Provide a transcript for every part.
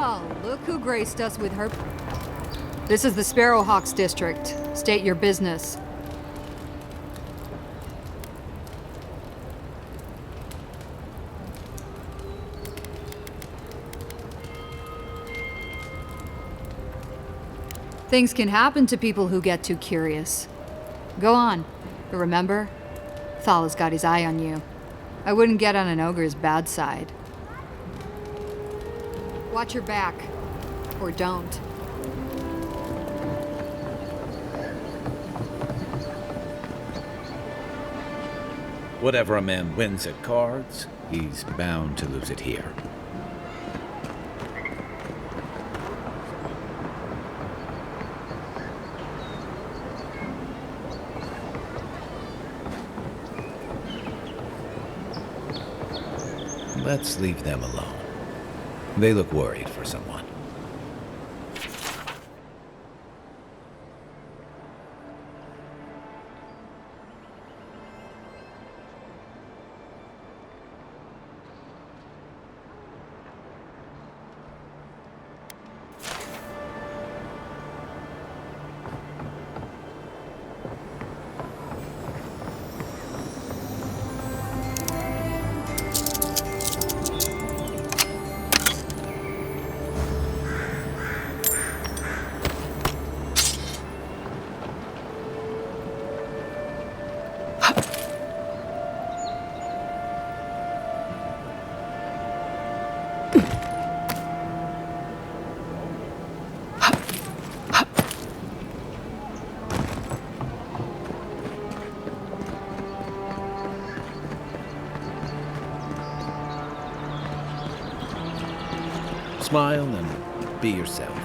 Well, look who graced us with her. This is the Sparrowhawks district. State your business. Things can happen to people who get too curious. Go on. But remember, Thala's got his eye on you. I wouldn't get on an ogre's bad side. Watch your back. Or don't. Whatever a man wins at cards, he's bound to lose it here. Let's leave them alone. They look worried for someone. Smile and be yourself.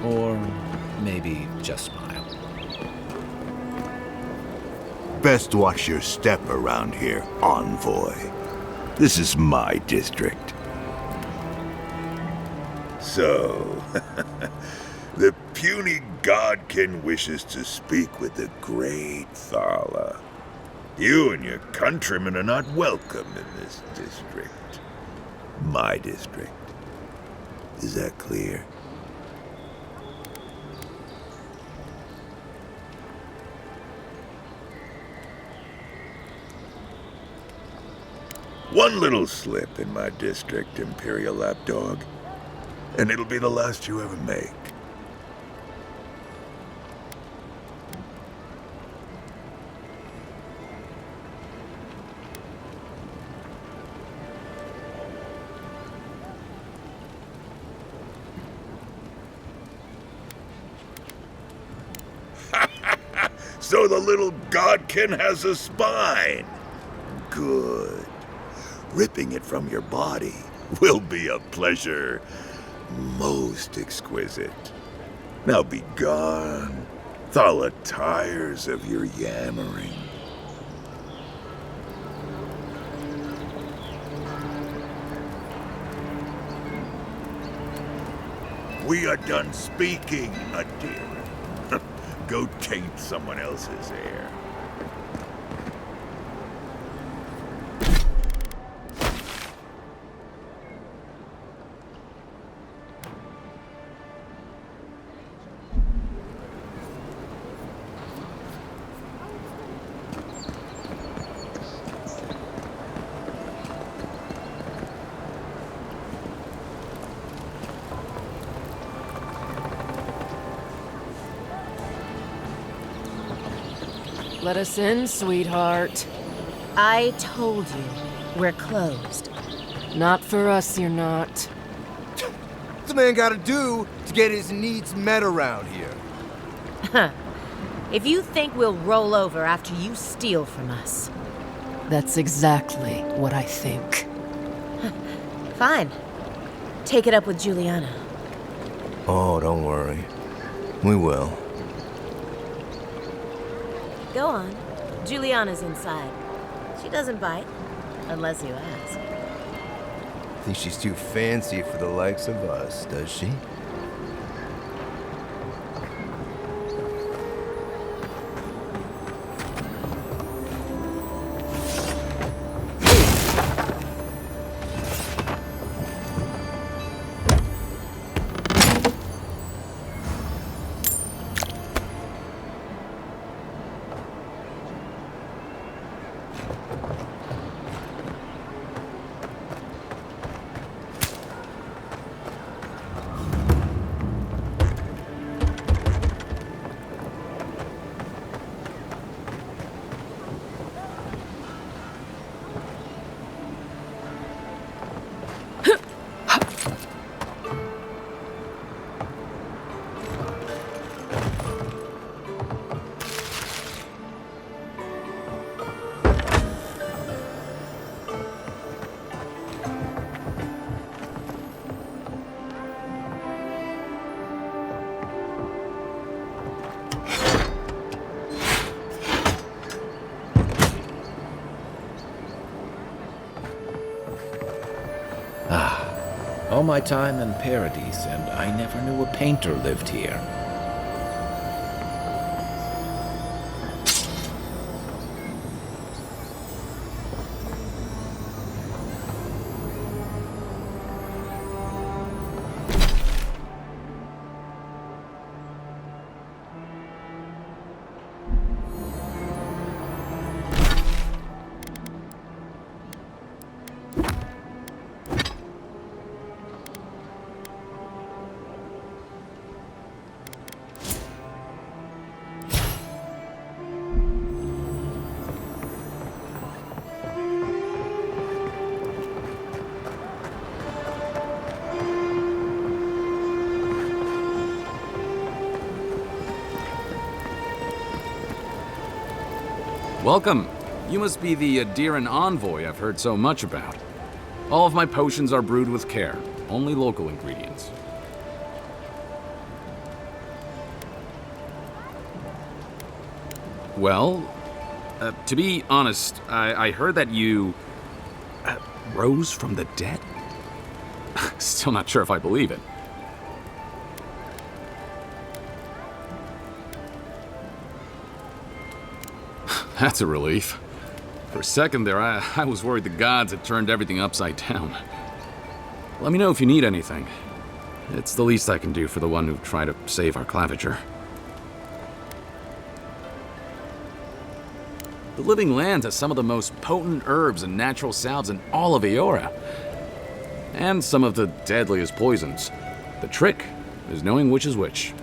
Or maybe just smile. Best watch your step around here, envoy. This is my district. So, the puny godkin wishes to speak with the great Thala. You and your countrymen are not welcome in this district. My district. Is that clear? One little slip in my district, Imperial Lapdog, and it'll be the last you ever make. So the little godkin has a spine. Good. Ripping it from your body will be a pleasure most exquisite. Now be gone. Thala tires of your yammering. We are done speaking, Adir. Go taint someone else's hair. Let us in, sweetheart. I told you, we're closed. Not for us, you're not. What's a man gotta do to get his needs met around here? If you think we'll roll over after you steal from us. That's exactly what I think. Fine. Take it up with Giuliana. Oh, don't worry. We will. Go on. Giuliana's inside. She doesn't bite, unless you ask. Think she's too fancy for the likes of us, does she? All my time in Paradise, and I never knew a painter lived here. Welcome. You must be the Adiran envoy I've heard so much about. All of my potions are brewed with care, only local ingredients. Well, to be honest, I heard that you rose from the dead? Still not sure if I believe it. That's a relief. For a second there, I was worried the gods had turned everything upside down. Let me know if you need anything. It's the least I can do for the one who tried to save our claviger. The Living Land has some of the most potent herbs and natural salves in all of Eora. And some of the deadliest poisons. The trick is knowing which is which.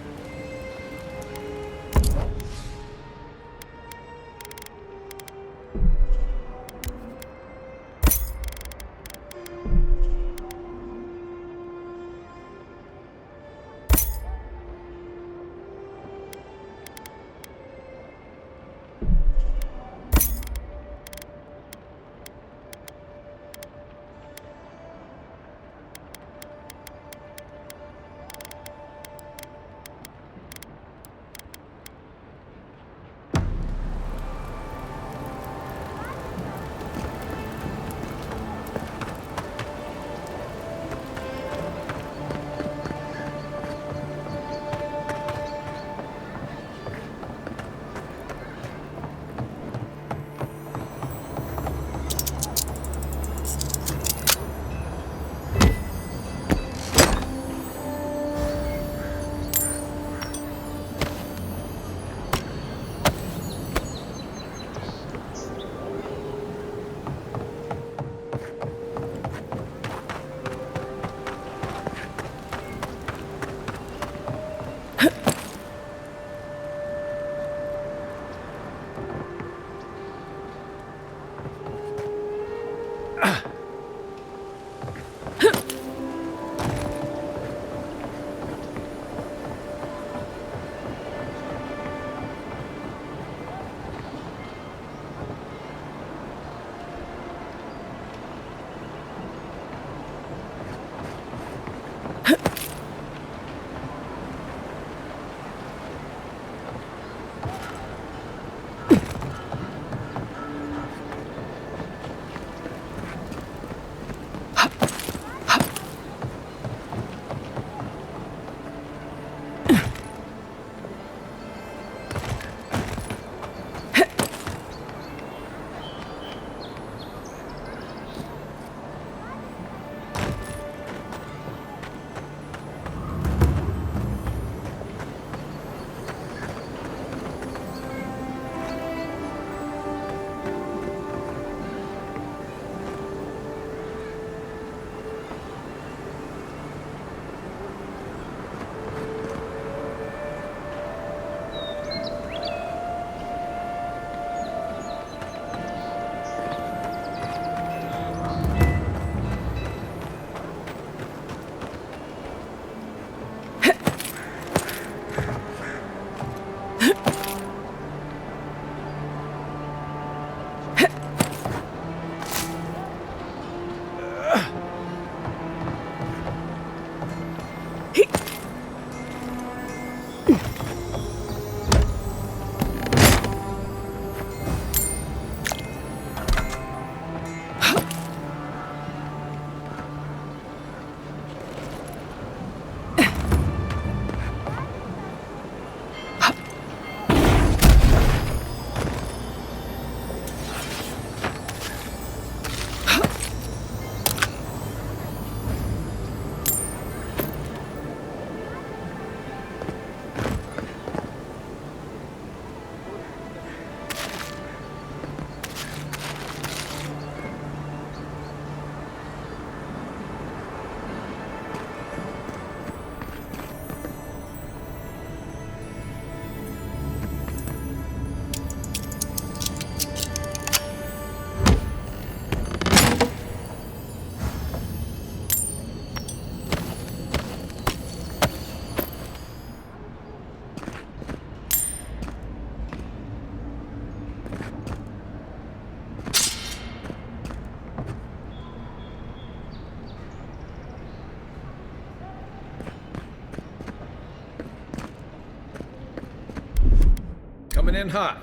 coming in hot.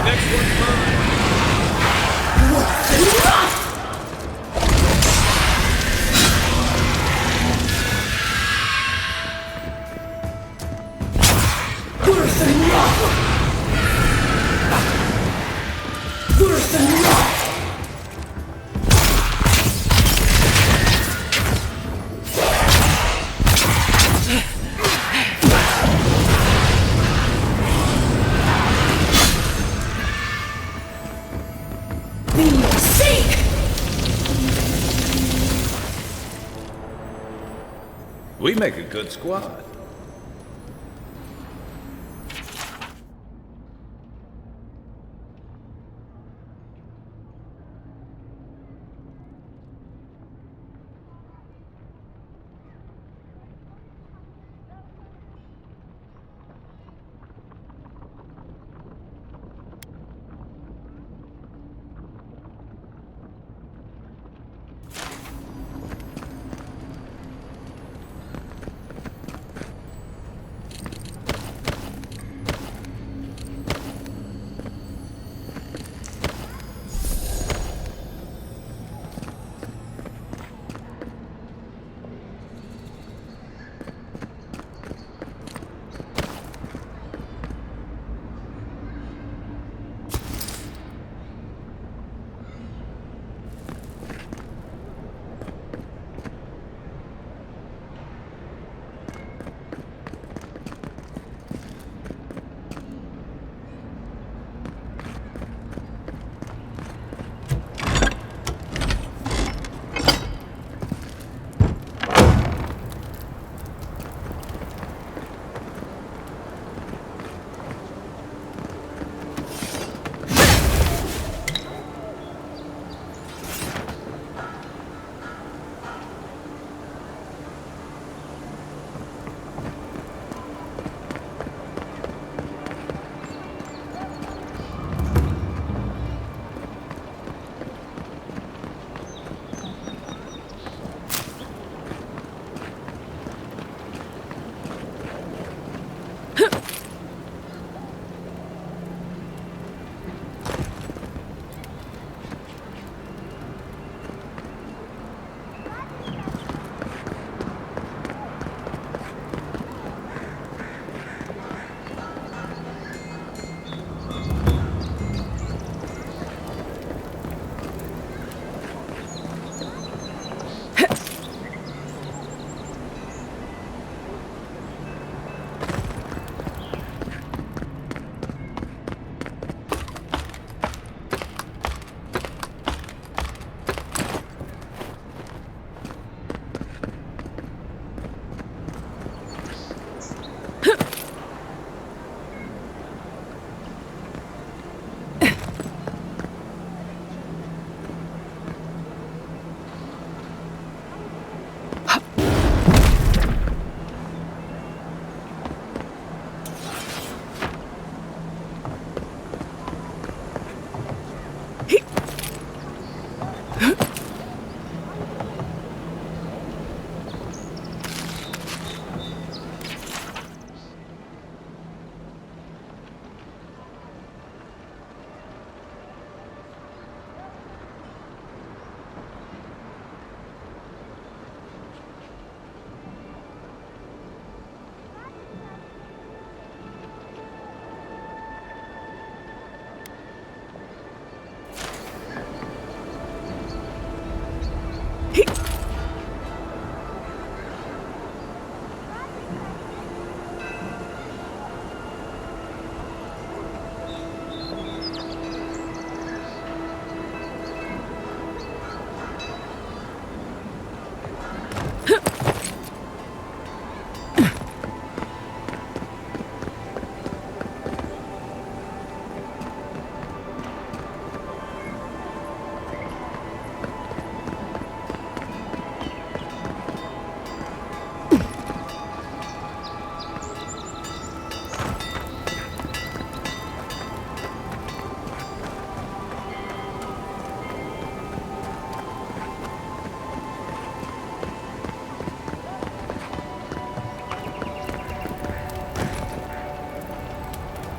Next one's mine. We make a good squad.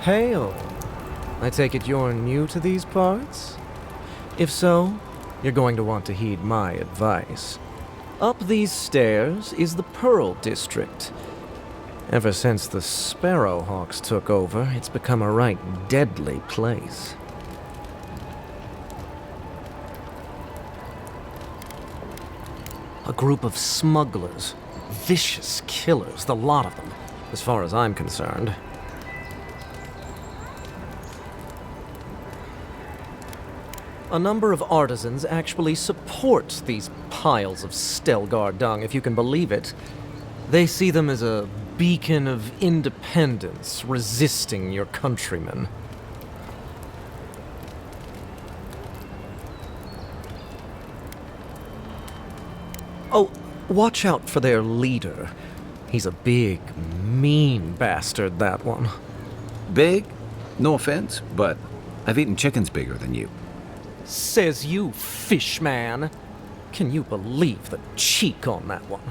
Hail. I take it you're new to these parts? If so, you're going to want to heed my advice. Up these stairs is the Pearl District. Ever since the Sparrowhawks took over, it's become a right deadly place. A group of smugglers. Vicious killers, the lot of them, as far as I'm concerned. A number of artisans actually support these piles of Stelgar dung, if you can believe it. They see them as a beacon of independence, resisting your countrymen. Oh, watch out for their leader. He's a big, mean bastard, that one. Big? No offense, but I've eaten chickens bigger than you. Says you, fishman. Can you believe the cheek on that one?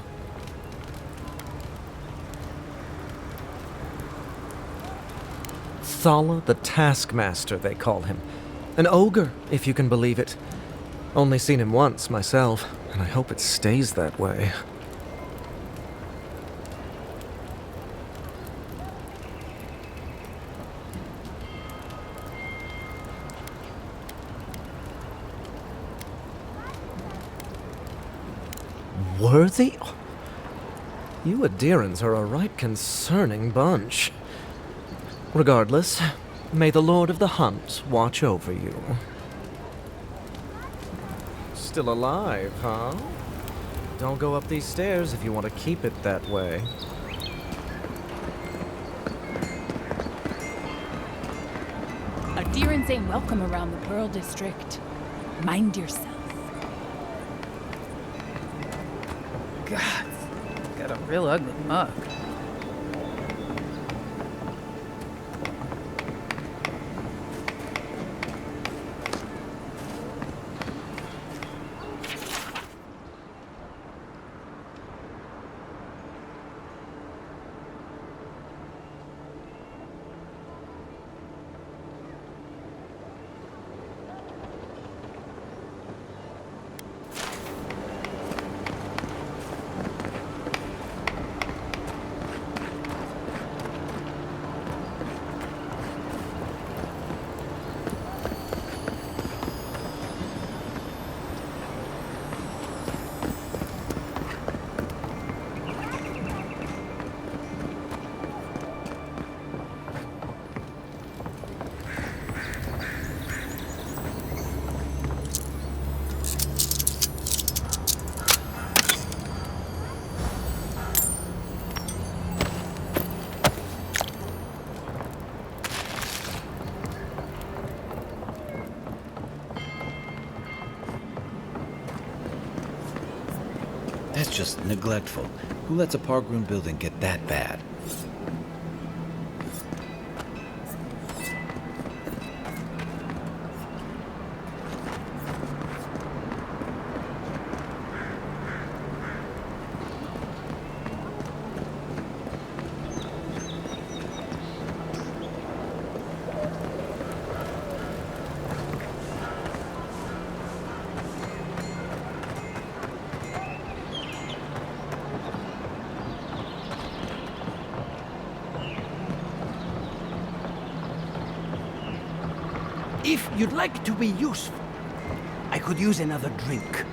Thala the Taskmaster, they call him. An ogre, if you can believe it. Only seen him once, myself, and I hope it stays that way. Worthy? You Adirans are a right concerning bunch. Regardless, may the Lord of the Hunt watch over you. Still alive, huh? Don't go up these stairs if you want to keep it that way. Adirans ain't welcome around the Pearl District. Mind yourself. God, got a real ugly mug. That's just neglectful. Who lets a parkroom building get that bad? If you'd like to be useful, I could use another drink.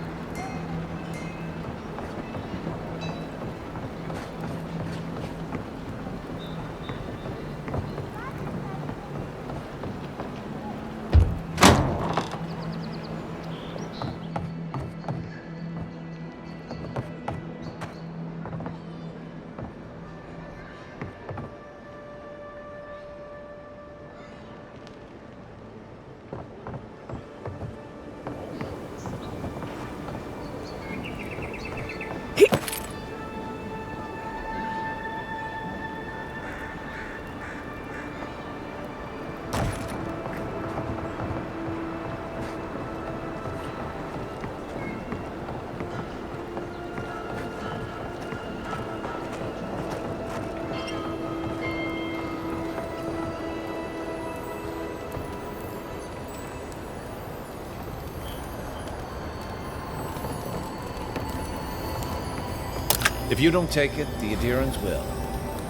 If you don't take it, the adherents will.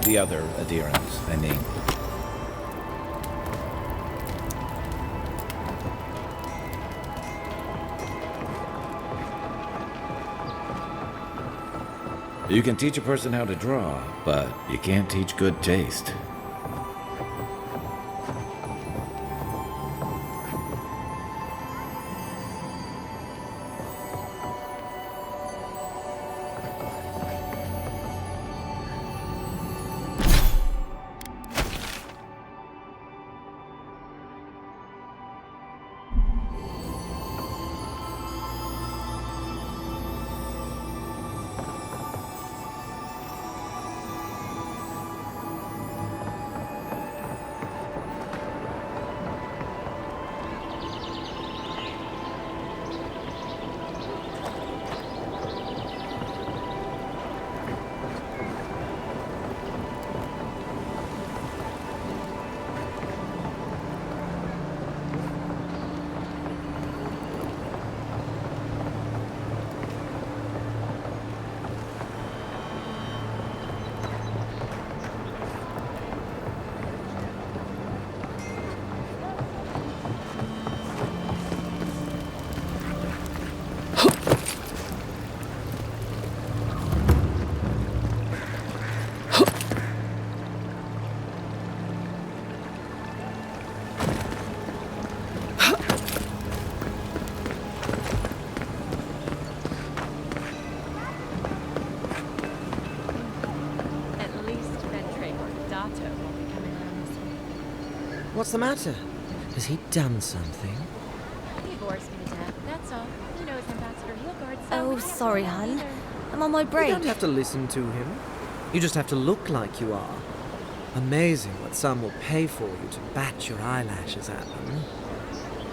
The other adherents, I mean. You can teach a person how to draw, but you can't teach good taste. What's the matter? Has he done something? He bores me to death, that's all. You know, as Ambassador Heelguard, so... Oh, sorry, hun. I'm on my break. You don't have to listen to him. You just have to look like you are. Amazing what some will pay for you to bat your eyelashes at them.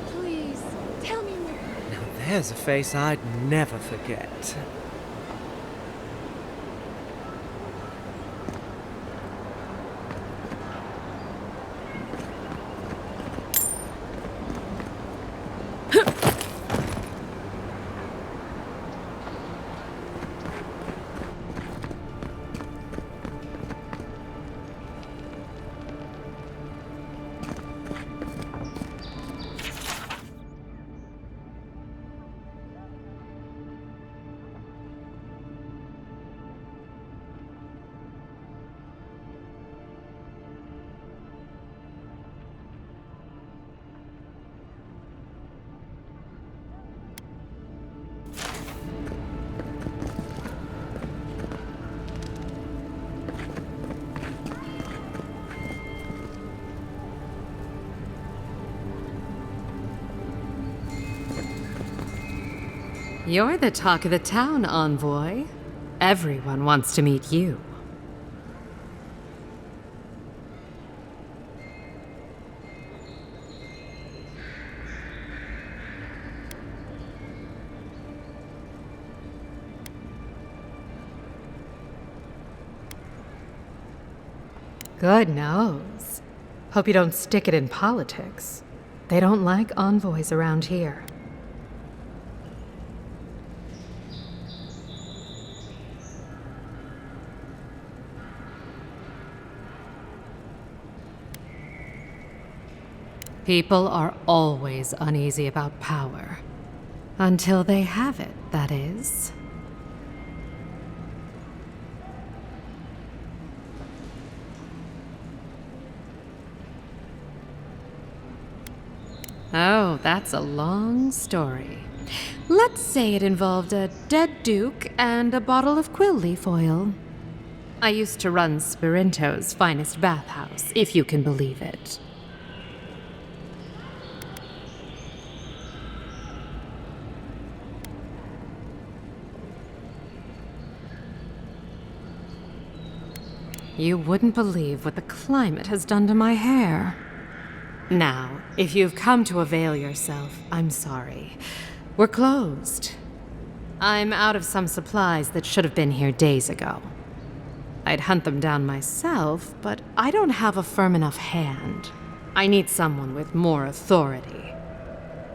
Please, tell me more. Now there's a face I'd never forget. You're the talk of the town, envoy. Everyone wants to meet you. Good nose. Hope you don't stick it in politics. They don't like envoys around here. People are always uneasy about power. Until they have it, that is. Oh, that's a long story. Let's say it involved a dead duke and a bottle of quill leaf oil. I used to run Spirinto's finest bathhouse, if you can believe it. You wouldn't believe what the climate has done to my hair. Now, if you've come to avail yourself, I'm sorry. We're closed. I'm out of some supplies that should have been here days ago. I'd hunt them down myself, but I don't have a firm enough hand. I need someone with more authority.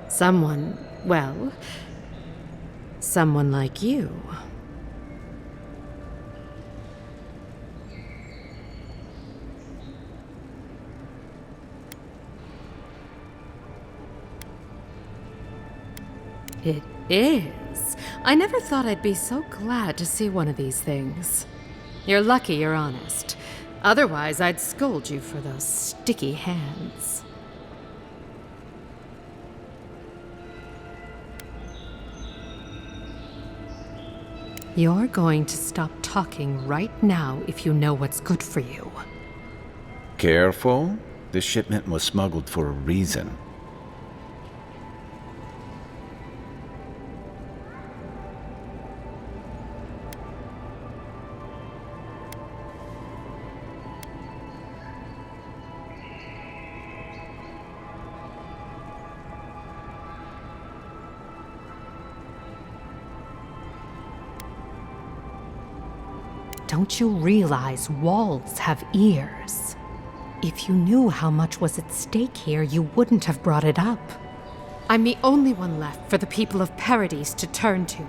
Someone, well, someone like you. It is. I never thought I'd be so glad to see one of these things. You're lucky you're honest. Otherwise, I'd scold you for those sticky hands. You're going to stop talking right now if you know what's good for you. Careful. This shipment was smuggled for a reason. Don't you realize walls have ears? If you knew how much was at stake here, you wouldn't have brought it up. I'm the only one left for the people of Paradise to turn to.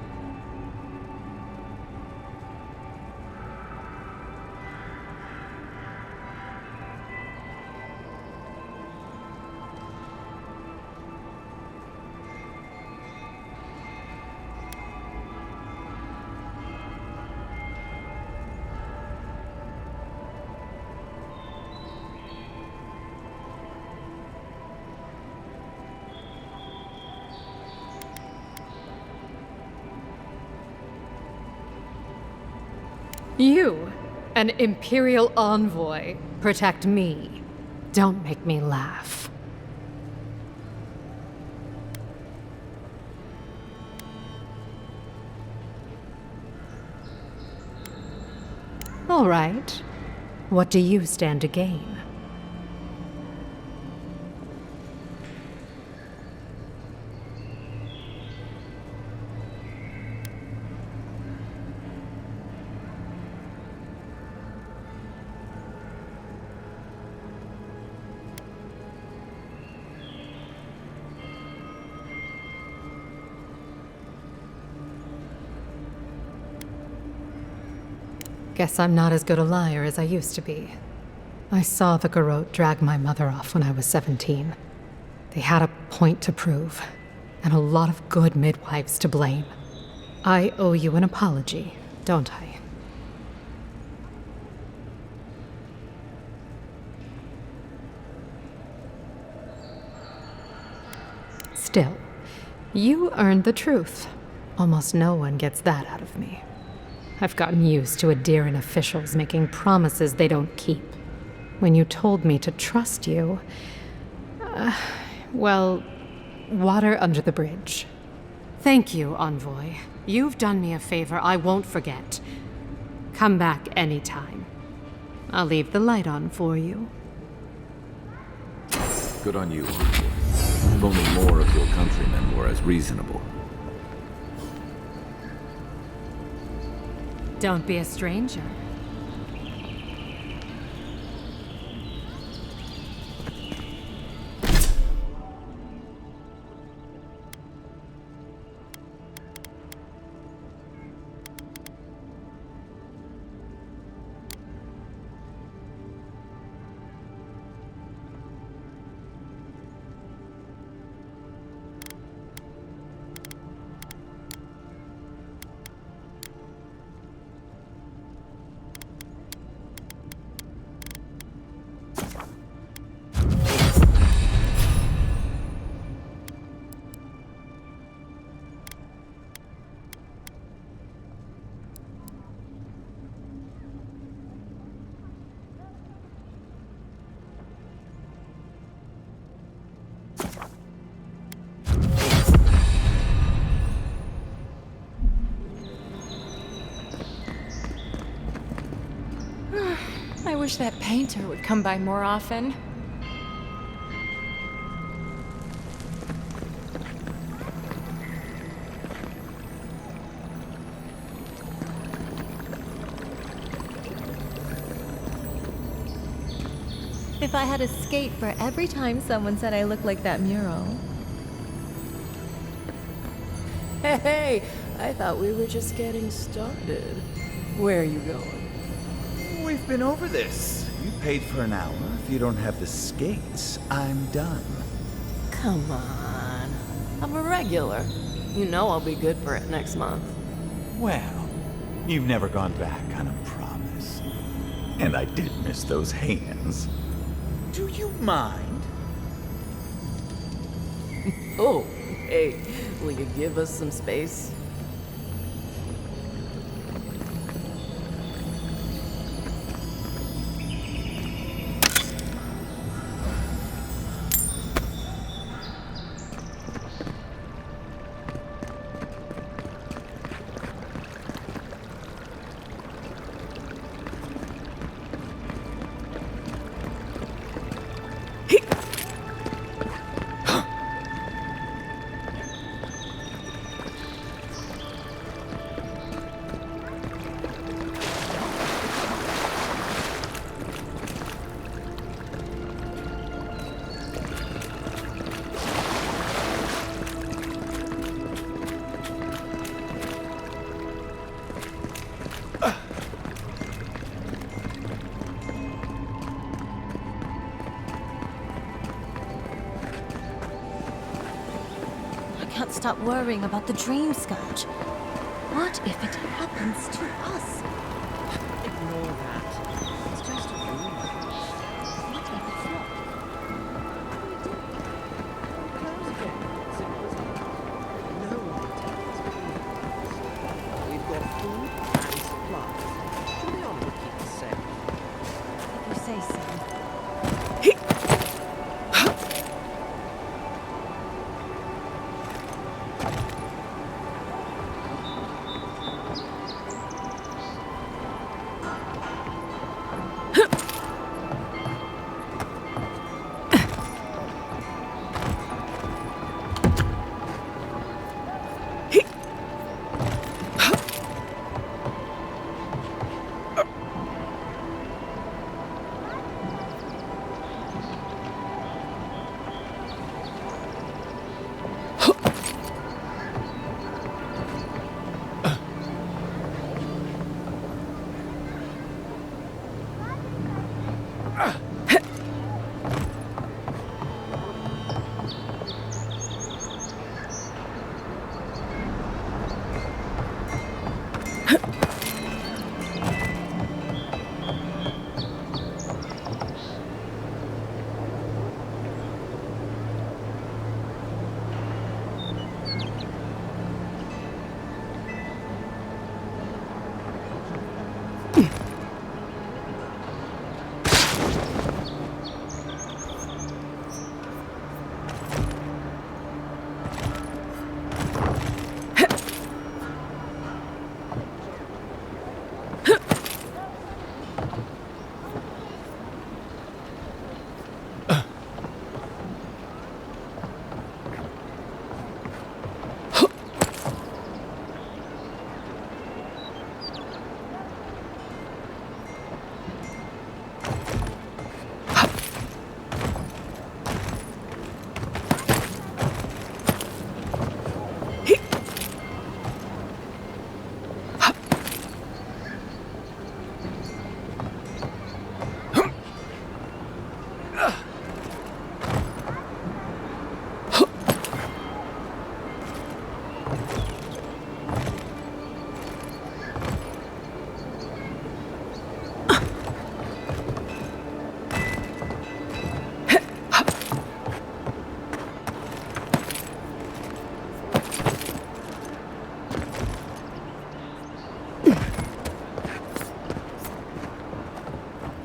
You, an Imperial envoy, protect me. Don't make me laugh. All right. What do you stand to gain? Guess I'm not as good a liar as I used to be. I saw the garrote drag my mother off when I was 17. They had a point to prove, and a lot of good midwives to blame. I owe you an apology, don't I? Still, you earned the truth. Almost no one gets that out of me. I've gotten used to Adairan officials making promises they don't keep. When you told me to trust you, well, water under the bridge. Thank you, Envoy. You've done me a favor I won't forget. Come back anytime. I'll leave the light on for you. Good on you. If only more of your countrymen were as reasonable. Don't be a stranger. I wish that painter would come by more often. If I had a skate for every time someone said I look like that mural. Hey, I thought we were just getting started. Where are you going? We've been over this. You paid for an hour. If you don't have the skates, I'm done. Come on. I'm a regular. You know I'll be good for it next month. Well, you've never gone back on a promise. And I did miss those hands. Do you mind? Oh, hey, will you give us some space? I can't stop worrying about the dream scourge. What if it happens to us? Ignore that. It's just a rumor. What if it's not? Close again. Simple as that. No one tells me. We've got food and supplies. Giuliana will keep us safe. If you say so.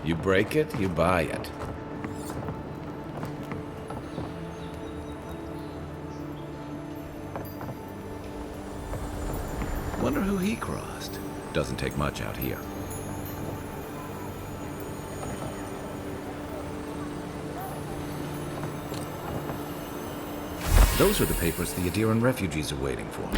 You break it, you buy it. Wonder who he crossed. Doesn't take much out here. Those are the papers the Adiran refugees are waiting for.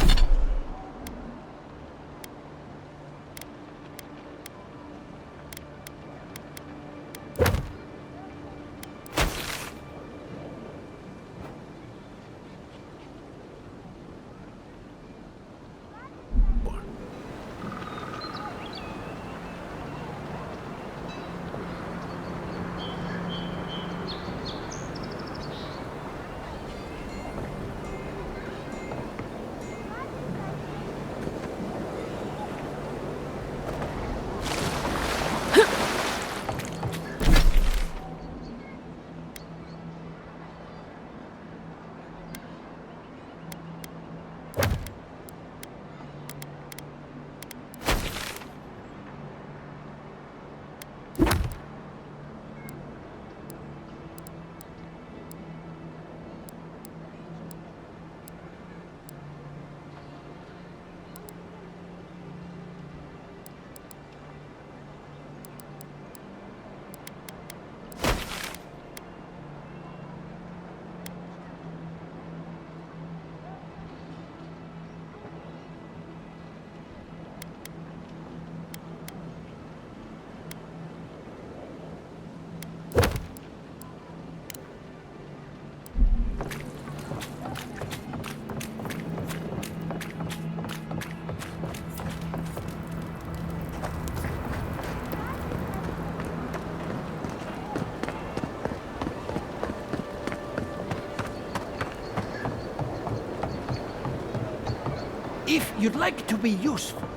you'd like to be useful,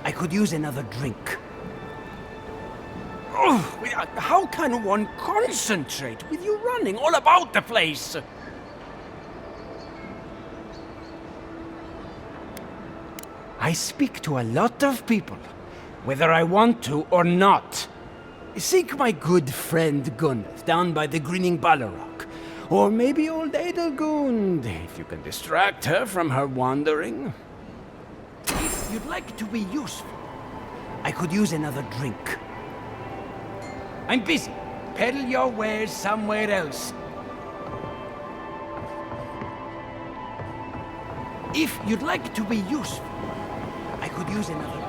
I could use another drink. Oh, how can one concentrate with you running all about the place? I speak to a lot of people, whether I want to or not. Seek my good friend Gunneth down by the Grinning Balarok. Or maybe old Adelgund, if you can distract her from her wandering. If you'd like to be useful, I could use another drink. I'm busy. Peddle your wares somewhere else. If you'd like to be useful, I could use another drink.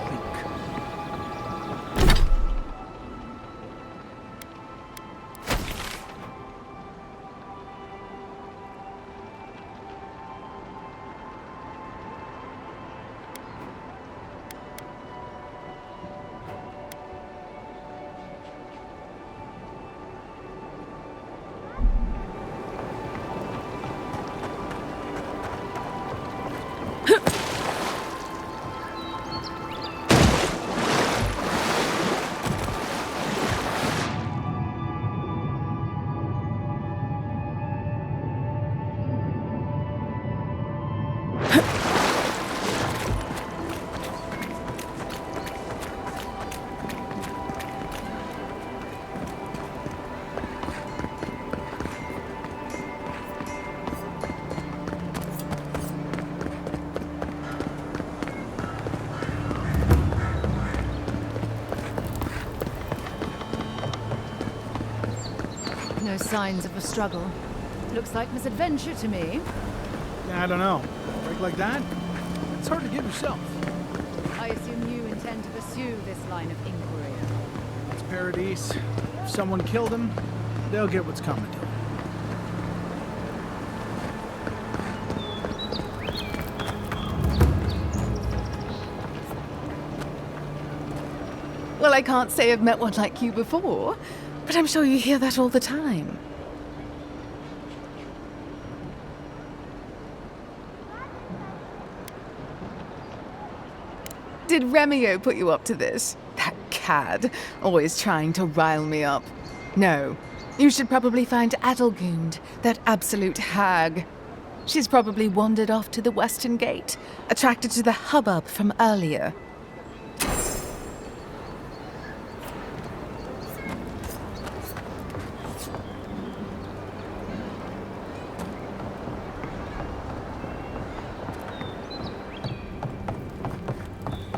No signs of a struggle. Looks like misadventure to me. Yeah, I don't know. Break like that? It's hard to give yourself. I assume you intend to pursue this line of inquiry. It's Paradise. If someone killed him, they'll get what's coming to them. Well, I can't say I've met one like you before, but I'm sure you hear that all the time. Did Remio put you up to this? That cad, always trying to rile me up. No, you should probably find Adelgund, that absolute hag. She's probably wandered off to the Western Gate, attracted to the hubbub from earlier.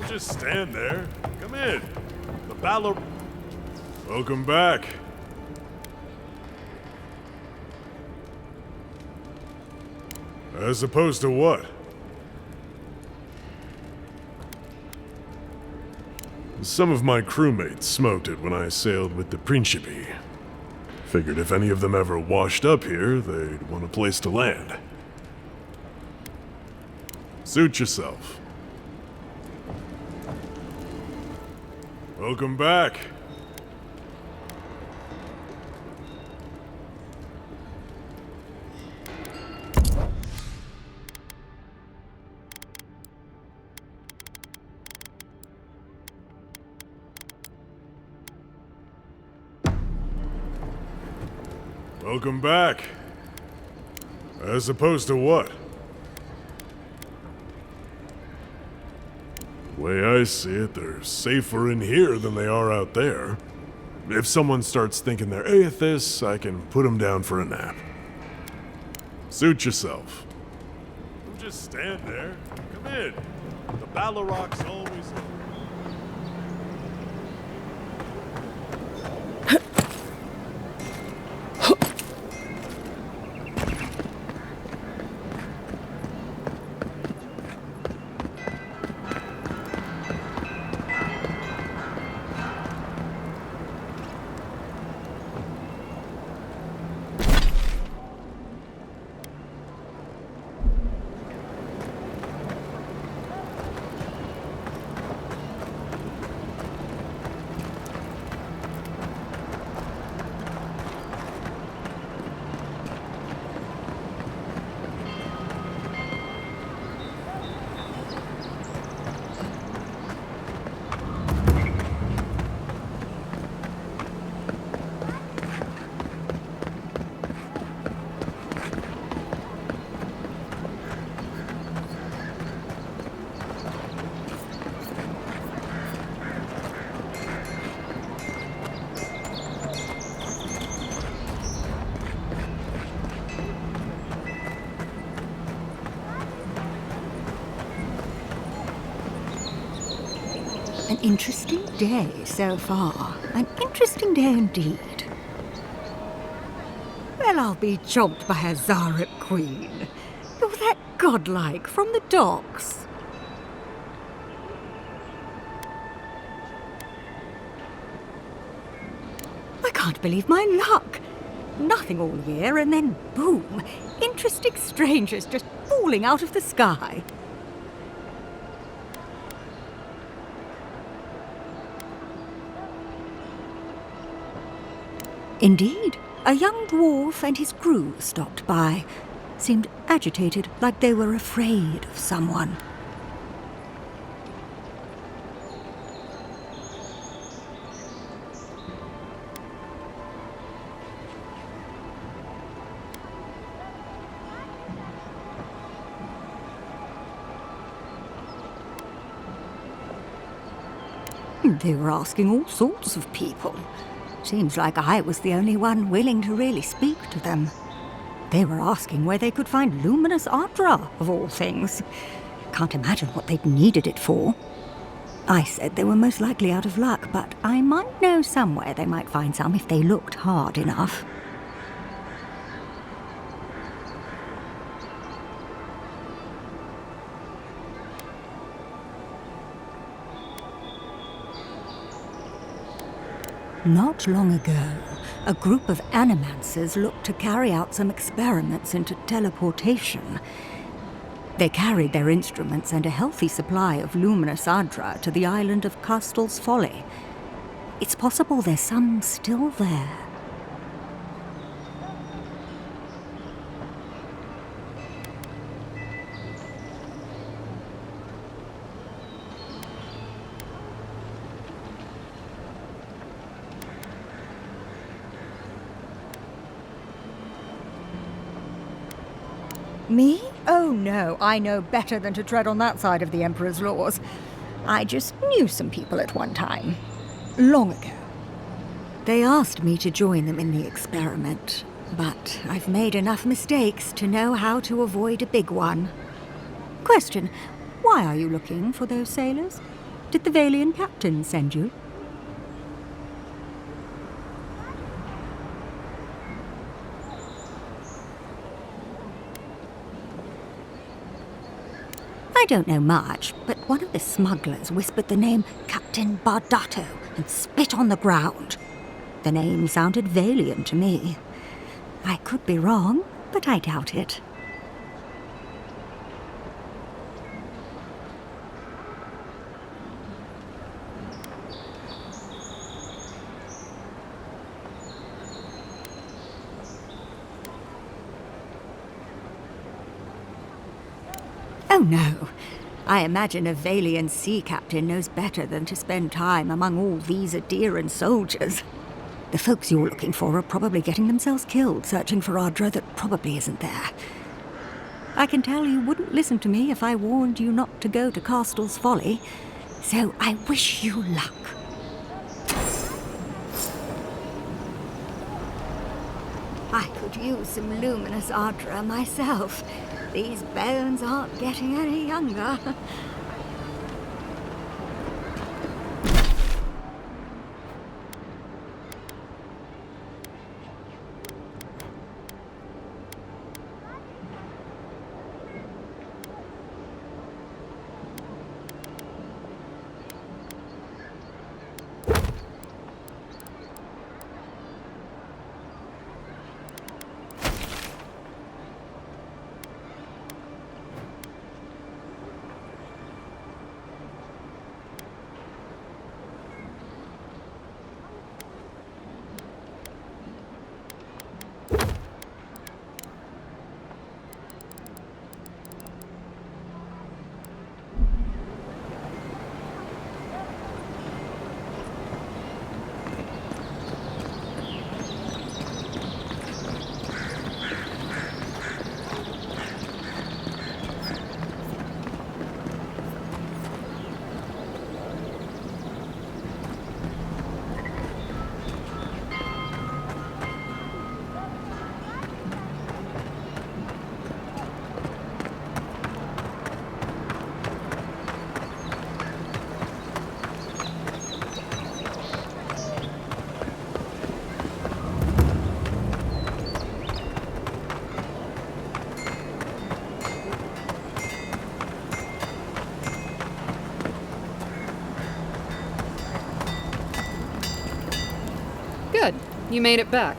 Just stand there. Come in. The Balarok. Welcome back. As opposed to what? Some of my crewmates smoked it when I sailed with the Principe. Figured if any of them ever washed up here, they'd want a place to land. Suit yourself. Welcome back. Welcome back. As opposed to what? The way I see it, they're safer in here than they are out there. If someone starts thinking they're atheists, I can put them down for a nap. Suit yourself. Don't just stand there. Come in. The Balarok's always... An interesting day so far. An interesting day indeed. Well, I'll be chomped by a Zarep queen. You're that godlike from the docks. I can't believe my luck. Nothing all year, and then boom, interesting strangers just falling out of the sky. Indeed, a young dwarf and his crew stopped by. Seemed agitated, like they were afraid of someone. They were asking all sorts of people. Seems like I was the only one willing to really speak to them. They were asking where they could find luminous ardra, of all things. Can't imagine what they'd needed it for. I said they were most likely out of luck, but I might know somewhere they might find some if they looked hard enough. Not long ago, a group of animancers looked to carry out some experiments into teleportation. They carried their instruments and a healthy supply of luminous ardra to the island of Castel's Folly. It's possible there's some still there. Me? Oh no, I know better than to tread on that side of the Emperor's laws. I just knew some people at one time. Long ago. They asked me to join them in the experiment, but I've made enough mistakes to know how to avoid a big one. Question, why are you looking for those sailors? Did the Valian captain send you? I don't know much, but one of the smugglers whispered the name Captain Bardato and spit on the ground. The name sounded Valian to me. I could be wrong, but I doubt it. Oh no. I imagine a Valian sea captain knows better than to spend time among all these Adiran soldiers. The folks you're looking for are probably getting themselves killed searching for ardra that probably isn't there. I can tell you wouldn't listen to me if I warned you not to go to Castel's Folly, so I wish you luck. I could use some luminous ardra myself. These bones aren't getting any younger. You made it back.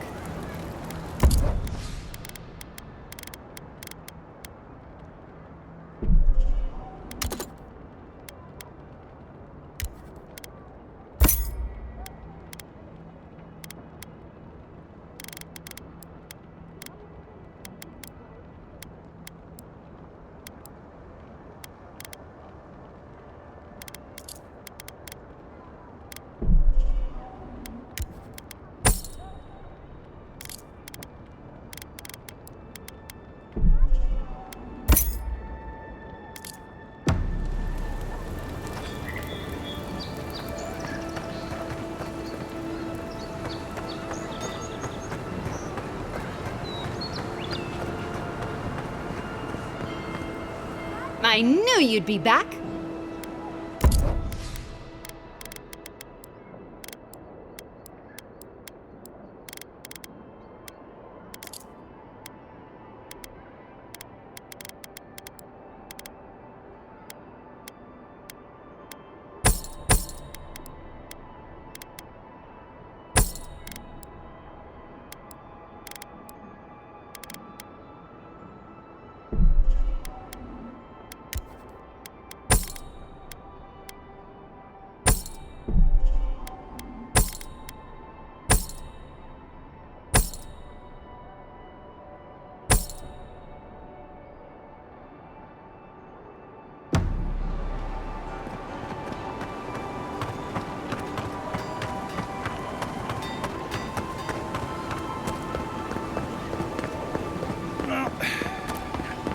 I knew you'd be back!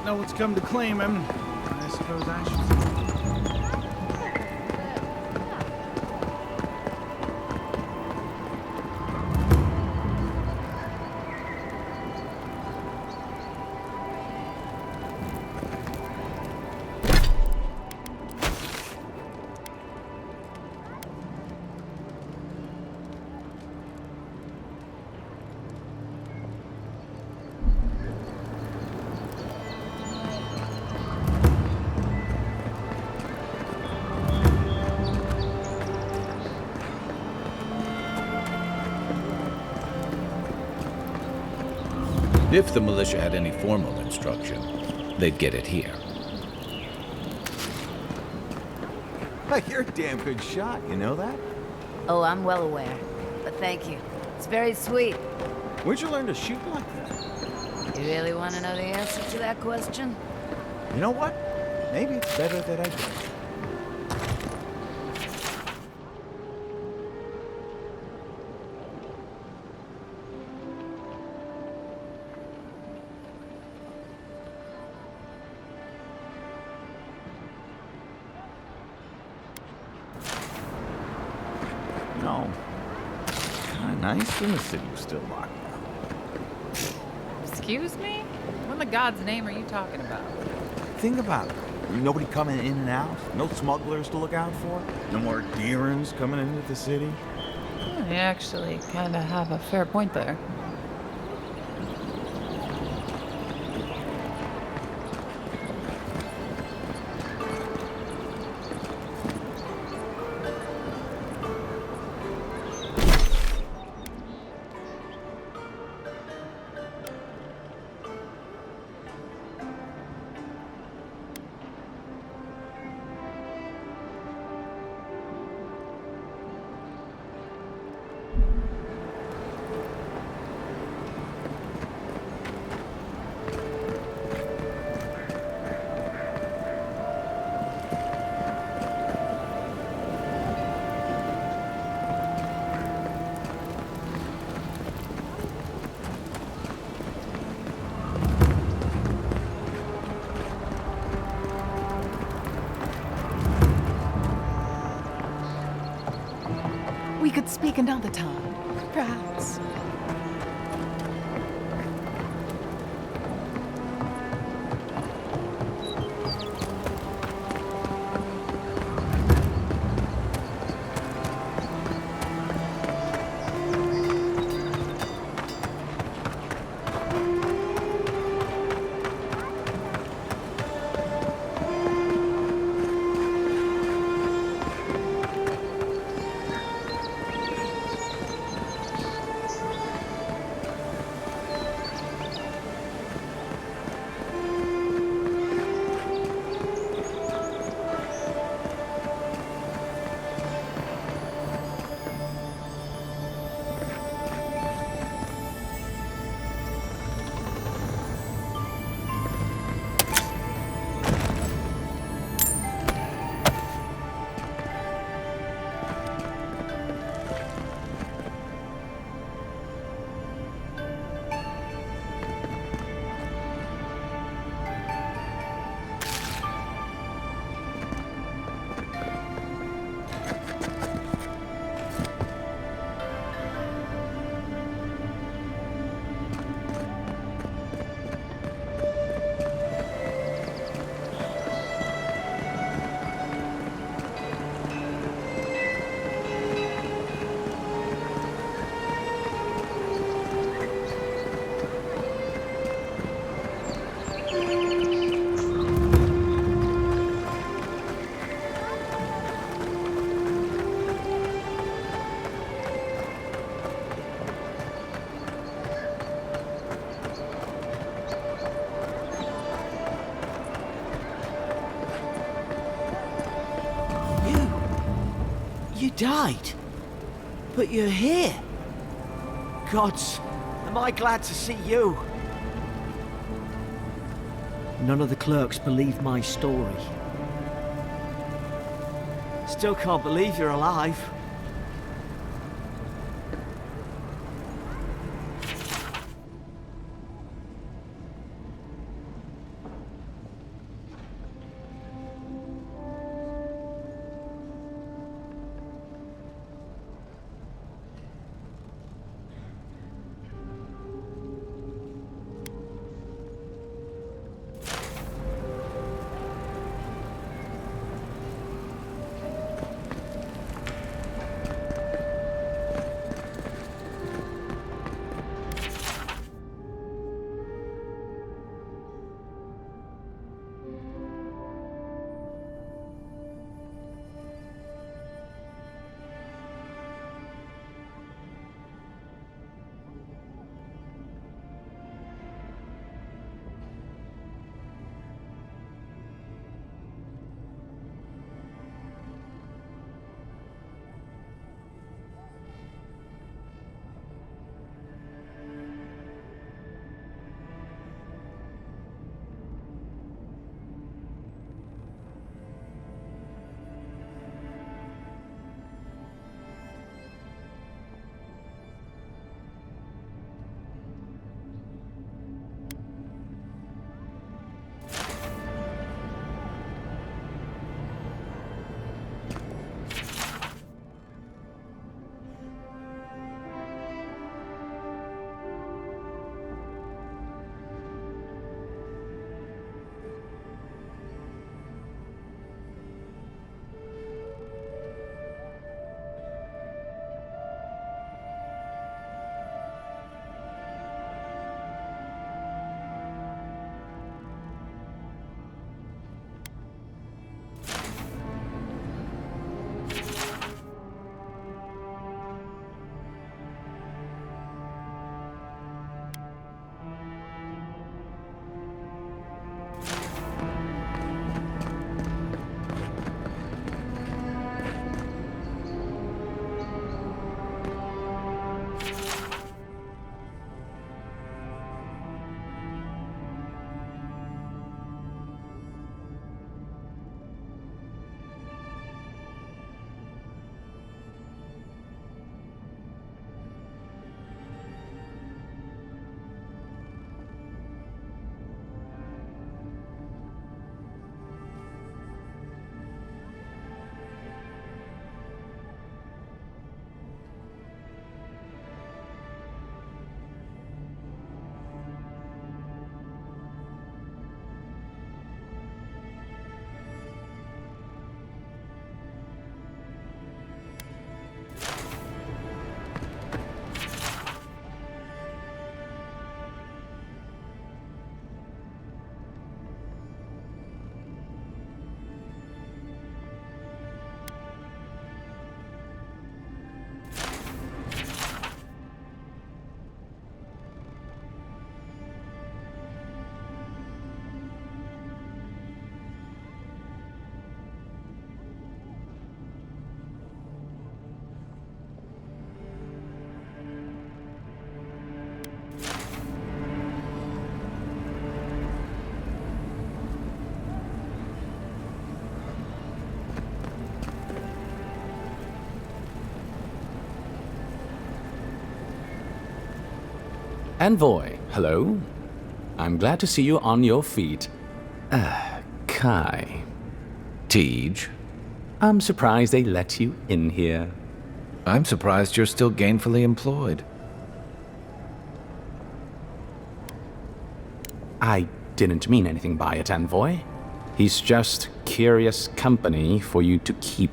No one's come to claim him. I suppose I should. If the militia had any formal instruction, they'd get it here. Hey, you're a damn good shot, you know that? Oh, I'm well aware. But thank you. It's very sweet. Where'd you learn to shoot like that? You really want to know the answer to that question? You know what? Maybe it's better that I don't. No. Kinda nice when the city was still locked down. Excuse me? What in the God's name are you talking about? Think about it. Nobody coming in and out. No smugglers to look out for. No more deerins coming into the city. You actually kind of have a fair point there. We could speak another time, perhaps. You died? But you're here. Gods, am I glad to see you. None of the clerks believe my story. Still can't believe you're alive. Envoy, hello. I'm glad to see you on your feet. Kai. Tej. I'm surprised they let you in here. I'm surprised you're still gainfully employed. I didn't mean anything by it, Envoy. He's just curious company for you to keep.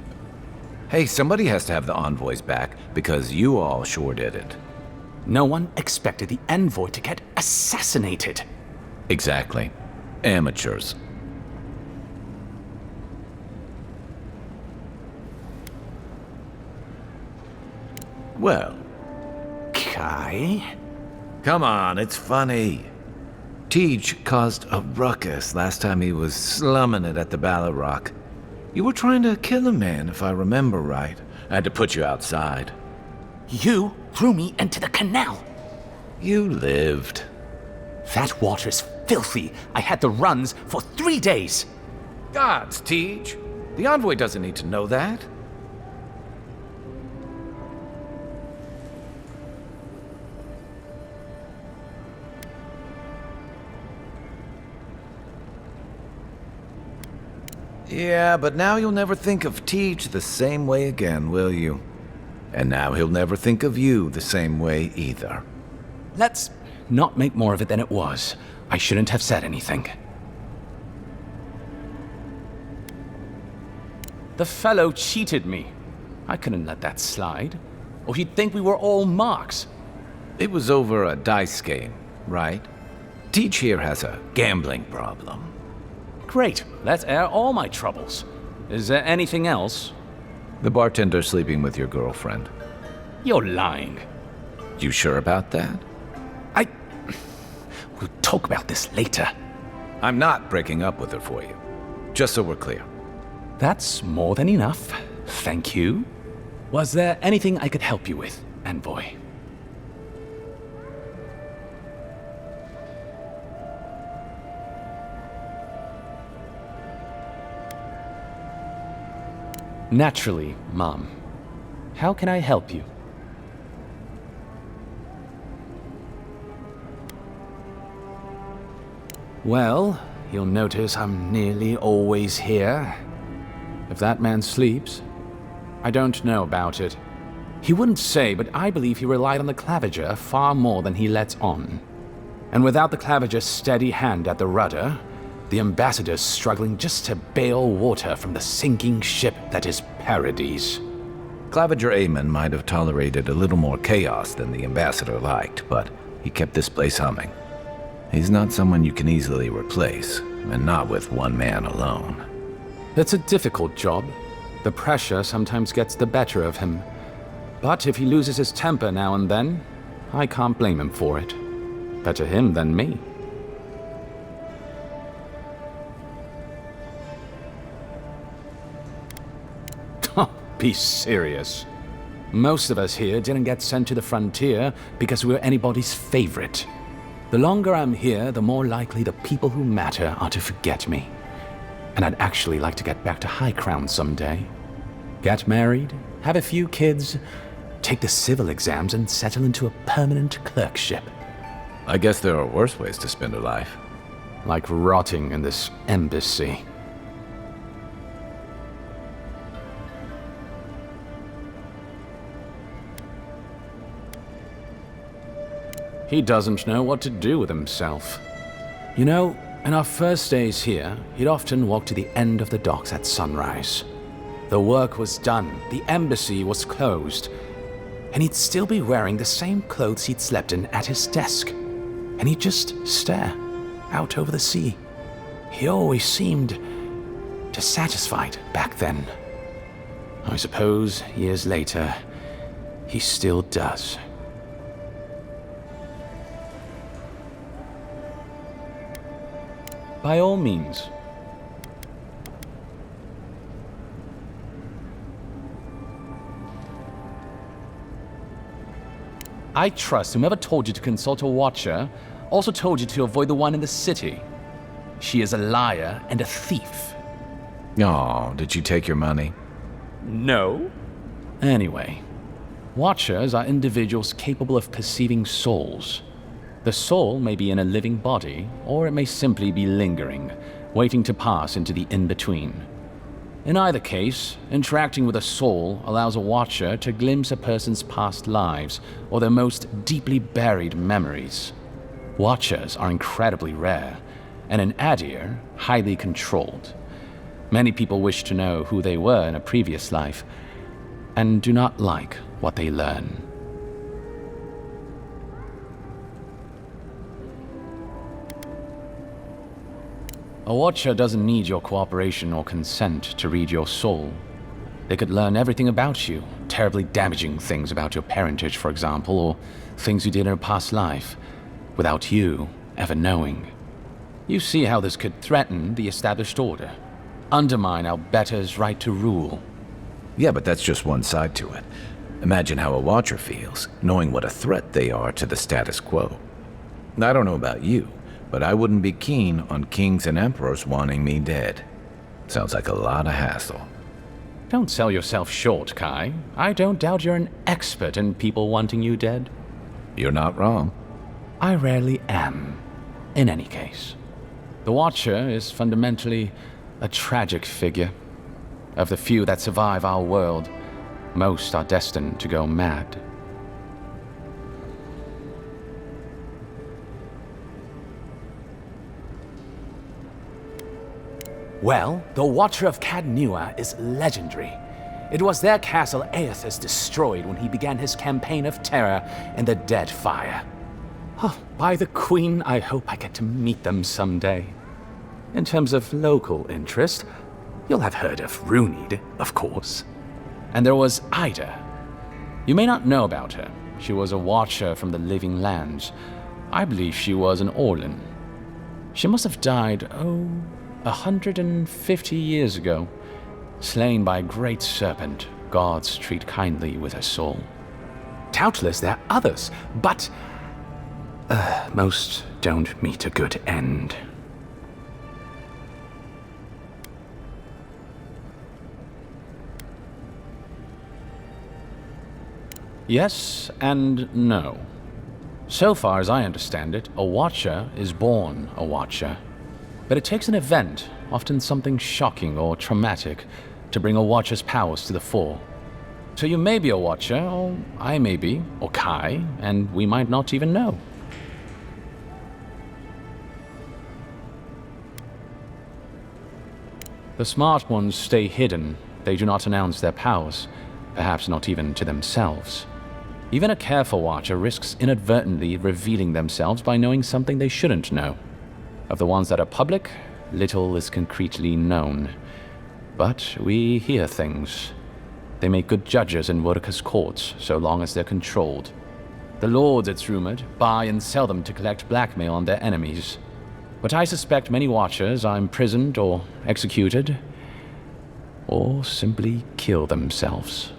Hey, somebody has to have the envoys back, because you all sure did it. No one expected the Envoy to get assassinated. Exactly. Amateurs. Well. Kai? Come on, it's funny. Tej caused a ruckus last time he was slumming it at the Balarok. You were trying to kill a man, if I remember right. I had to put you outside. You threw me into the canal. You lived. That water's filthy. I had the runs for 3 days. Gods, Tej. The envoy doesn't need to know that. Yeah, but now you'll never think of Tej the same way again, will you? And now he'll never think of you the same way either. Let's not make more of it than it was. I shouldn't have said anything. The fellow cheated me. I couldn't let that slide. Or he'd think we were all marks. It was over a dice game, right? Tej here has a gambling problem. Great. Let's air all my troubles. Is there anything else? The bartender sleeping with your girlfriend. You're lying. You sure about that? We'll talk about this later. I'm not breaking up with her for you. Just so we're clear. That's more than enough. Thank you. Was there anything I could help you with, envoy? Naturally, Mom. How can I help you? Well, you'll notice I'm nearly always here. If that man sleeps, I don't know about it. He wouldn't say, but I believe he relied on the claviger far more than he lets on. And without the claviger's steady hand at the rudder, the ambassador's struggling just to bail water from the sinking ship that is Paradise. Claviger Aemon might have tolerated a little more chaos than the ambassador liked, but he kept this place humming. He's not someone you can easily replace, and not with one man alone. It's a difficult job. The pressure sometimes gets the better of him. But if he loses his temper now and then, I can't blame him for it. Better him than me. Be serious. Most of us here didn't get sent to the frontier because we were anybody's favorite. The longer I'm here, the more likely the people who matter are to forget me. And I'd actually like to get back to High Crown someday. Get married, have a few kids, take the civil exams, and settle into a permanent clerkship. I guess there are worse ways to spend a life. Like rotting in this embassy. He doesn't know what to do with himself. You know, in our first days here, he'd often walk to the end of the docks at sunrise. The work was done, the embassy was closed, and he'd still be wearing the same clothes he'd slept in at his desk. And he'd just stare out over the sea. He always seemed dissatisfied back then. I suppose, years later, he still does. By all means. I trust whomever told you to consult a watcher also told you to avoid the one in the city. She is a liar and a thief. Oh, did you take your money? No. Anyway, watchers are individuals capable of perceiving souls. The soul may be in a living body, or it may simply be lingering, waiting to pass into the in-between. In either case, interacting with a soul allows a watcher to glimpse a person's past lives or their most deeply buried memories. Watchers are incredibly rare, and in Adir, highly controlled. Many people wish to know who they were in a previous life, and do not like what they learn. A watcher doesn't need your cooperation or consent to read your soul. They could learn everything about you, terribly damaging things about your parentage, for example, or things you did in a past life, without you ever knowing. You see how this could threaten the established order, undermine our betters' right to rule. Yeah, but that's just one side to it. Imagine how a Watcher feels, knowing what a threat they are to the status quo. I don't know about you, but I wouldn't be keen on kings and emperors wanting me dead. Sounds like a lot of hassle. Don't sell yourself short, Kai. I don't doubt you're an expert in people wanting you dead. You're not wrong. I rarely am. In any case, the Watcher is fundamentally a tragic figure. Of the few that survive our world, most are destined to go mad. Well, the Watcher of Cadnua is legendary. It was their castle Aethys destroyed when he began his campaign of terror in the Dead Fire. Oh, by the Queen, I hope I get to meet them someday. In terms of local interest, you'll have heard of Runid, of course. And there was Ida. You may not know about her. She was a Watcher from the Living Lands. I believe she was an Orlin. She must have died, 150 years ago. Slain by a great serpent, gods treat kindly with her soul. Doubtless there are others, but most don't meet a good end. Yes and no. So far as I understand it, a Watcher is born a Watcher. But it takes an event, often something shocking or traumatic, to bring a Watcher's powers to the fore. So you may be a Watcher, or I may be, or Kai, and we might not even know. The smart ones stay hidden. They do not announce their powers, perhaps not even to themselves. Even a careful Watcher risks inadvertently revealing themselves by knowing something they shouldn't know. Of the ones that are public, little is concretely known. But we hear things. They make good judges in Wodaka's courts, so long as they're controlled. The lords, it's rumored, buy and sell them to collect blackmail on their enemies. But I suspect many Watchers are imprisoned or executed, or simply kill themselves.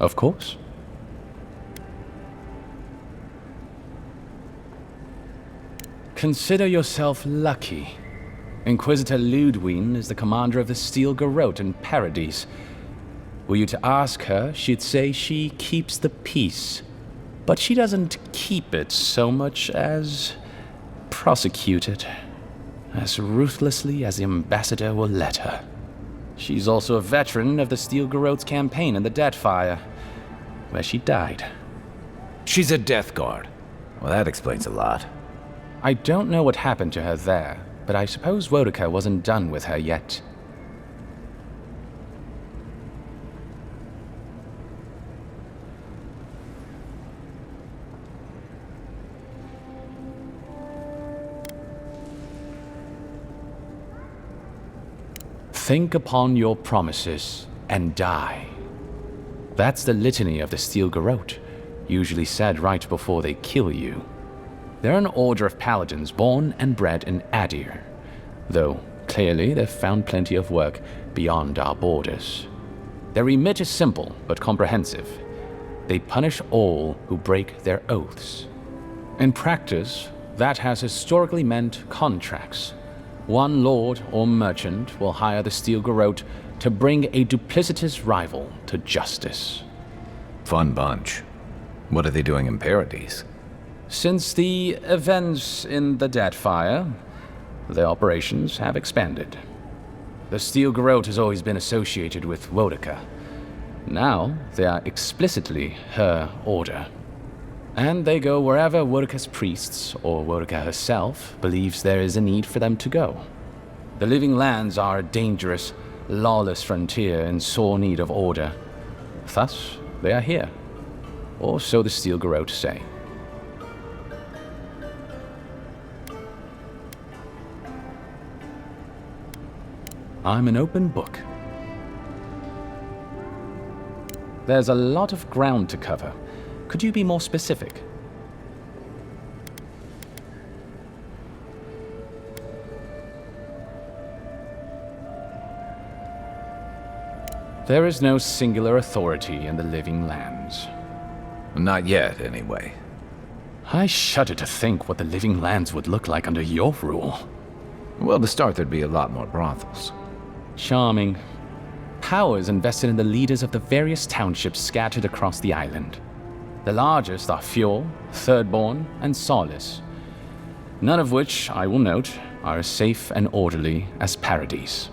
Of course. Consider yourself lucky. Inquisitor Ludwine is the commander of the Steel Garrote in Paradise. Were you to ask her, she'd say she keeps the peace. But she doesn't keep it so much as prosecute it. As ruthlessly as the ambassador will let her. She's also a veteran of the Steel Garrote's campaign in the Dead Fire, where she died. She's a Death Guard. Well, that explains a lot. I don't know what happened to her there, but I suppose Wodaka wasn't done with her yet. Think upon your promises and die. That's the litany of the Steel Garrote, usually said right before they kill you. They're an order of paladins born and bred in Adir, though clearly they've found plenty of work beyond our borders. Their remit is simple but comprehensive. They punish all who break their oaths. In practice, that has historically meant contracts. One lord or merchant will hire the Steel Garrote to bring a duplicitous rival to justice. Fun bunch. What are they doing in Paradise? Since the events in the Dead Fire, their operations have expanded. The Steel Garrote has always been associated with Wodaka. Now, they are explicitly her order. And they go wherever Wodaka's priests, or Wodaka herself, believes there is a need for them to go. The Living Lands are a dangerous, lawless frontier in sore need of order. Thus, they are here. Or so the Steel Garrote say. I'm an open book. There's a lot of ground to cover. Could you be more specific? There is no singular authority in the living lands. Not yet, anyway. I shudder to think what the living lands would look like under your rule. Well, to start, there'd be a lot more brothels. Charming. Power is invested in the leaders of the various townships scattered across the island. The largest are Fjord, Thirdborn, and Solace. None of which, I will note, are as safe and orderly as Paradise.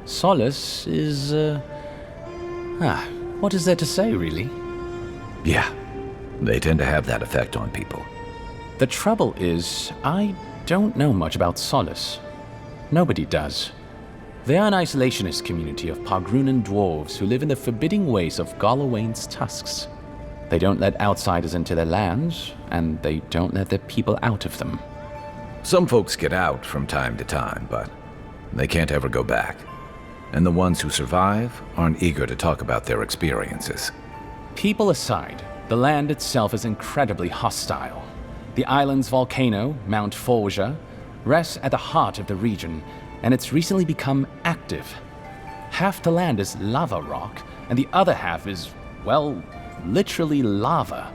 Solace is, what is there to say, really? Yeah, they tend to have that effect on people. The trouble is, I don't know much about Solace. Nobody does. They are an isolationist community of Pargrunan dwarves who live in the forbidding ways of Galawain's tusks. They don't let outsiders into their lands, and they don't let their people out of them. Some folks get out from time to time, but they can't ever go back. And the ones who survive aren't eager to talk about their experiences. People aside, the land itself is incredibly hostile. The island's volcano, Mount Forja, rests at the heart of the region, and it's recently become active. Half the land is lava rock, and the other half is, well, literally lava.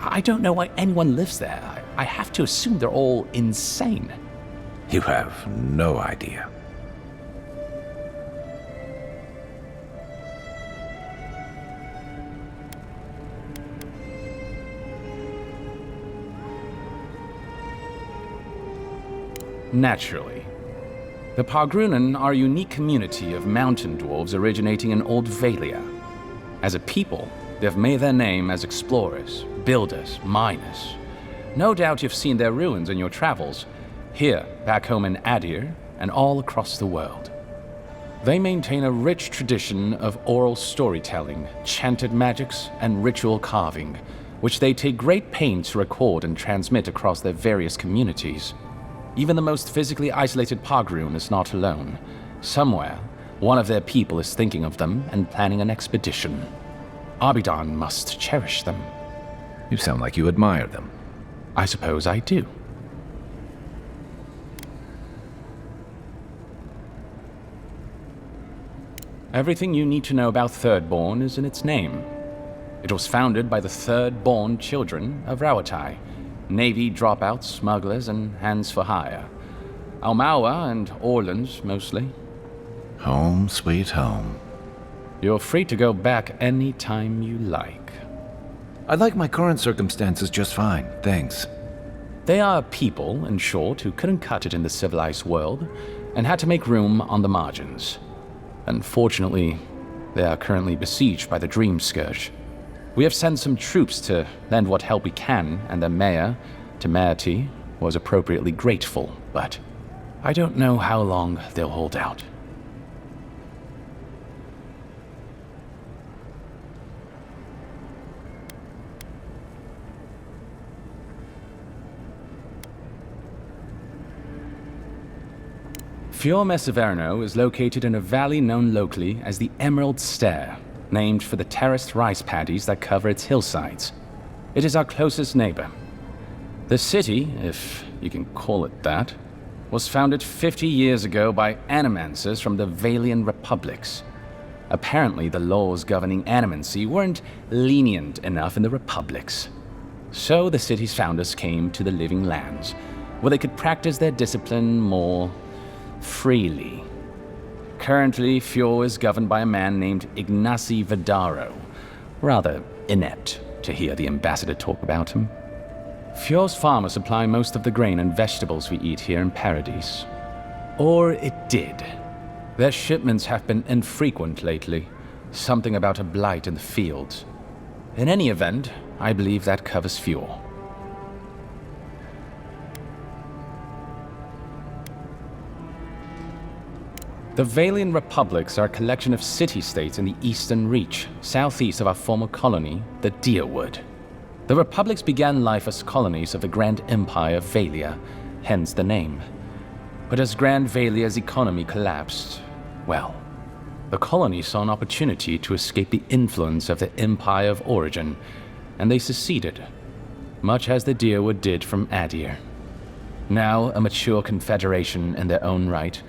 I don't know why anyone lives there. I have to assume they're all insane. You have no idea. Naturally. The Pargrunan are a unique community of mountain dwarves originating in Old Valia. As a people, they've made their name as explorers, builders, miners. No doubt you've seen their ruins in your travels, here, back home in Adir, and all across the world. They maintain a rich tradition of oral storytelling, chanted magics, and ritual carving, which they take great pains to record and transmit across their various communities. Even the most physically isolated Pargrun is not alone. Somewhere, one of their people is thinking of them and planning an expedition. Abidan must cherish them. You sound like you admire them. I suppose I do. Everything you need to know about Thirdborn is in its name. It was founded by the third-born children of Rawatai, Navy dropouts, smugglers, and hands for hire. Almawa and Orleans, mostly. Home, sweet home. You're free to go back any time you like. I like my current circumstances just fine, thanks. They are a people, in short, who couldn't cut it in the civilized world, and had to make room on the margins. Unfortunately, they are currently besieged by the Dream Scourge. We have sent some troops to lend what help we can, and their mayor, Temerity, was appropriately grateful, but I don't know how long they'll hold out. Fiorme Severno is located in a valley known locally as the Emerald Stair, named for the terraced rice paddies that cover its hillsides. It is our closest neighbor. The city, if you can call it that, was founded 50 years ago by animancers from the Valian Republics. Apparently, the laws governing animancy weren't lenient enough in the Republics. So the city's founders came to the Living Lands, where they could practice their discipline more freely. Currently, Fjord is governed by a man named Ignacy Vidaro. Rather inept to hear the ambassador talk about him. Fjord's farmers supply most of the grain and vegetables we eat here in Paradise. Or it did. Their shipments have been infrequent lately. Something about a blight in the fields. In any event, I believe that covers Fjord. The Valian Republics are a collection of city-states in the Eastern Reach, southeast of our former colony, the Deerwood. The Republics began life as colonies of the Grand Empire of Valia, hence the name. But as Grand Valia's economy collapsed, well, The colony saw an opportunity to escape the influence of the Empire of Origin, and they seceded, much as the Deerwood did from Adir. Now a mature confederation in their own right,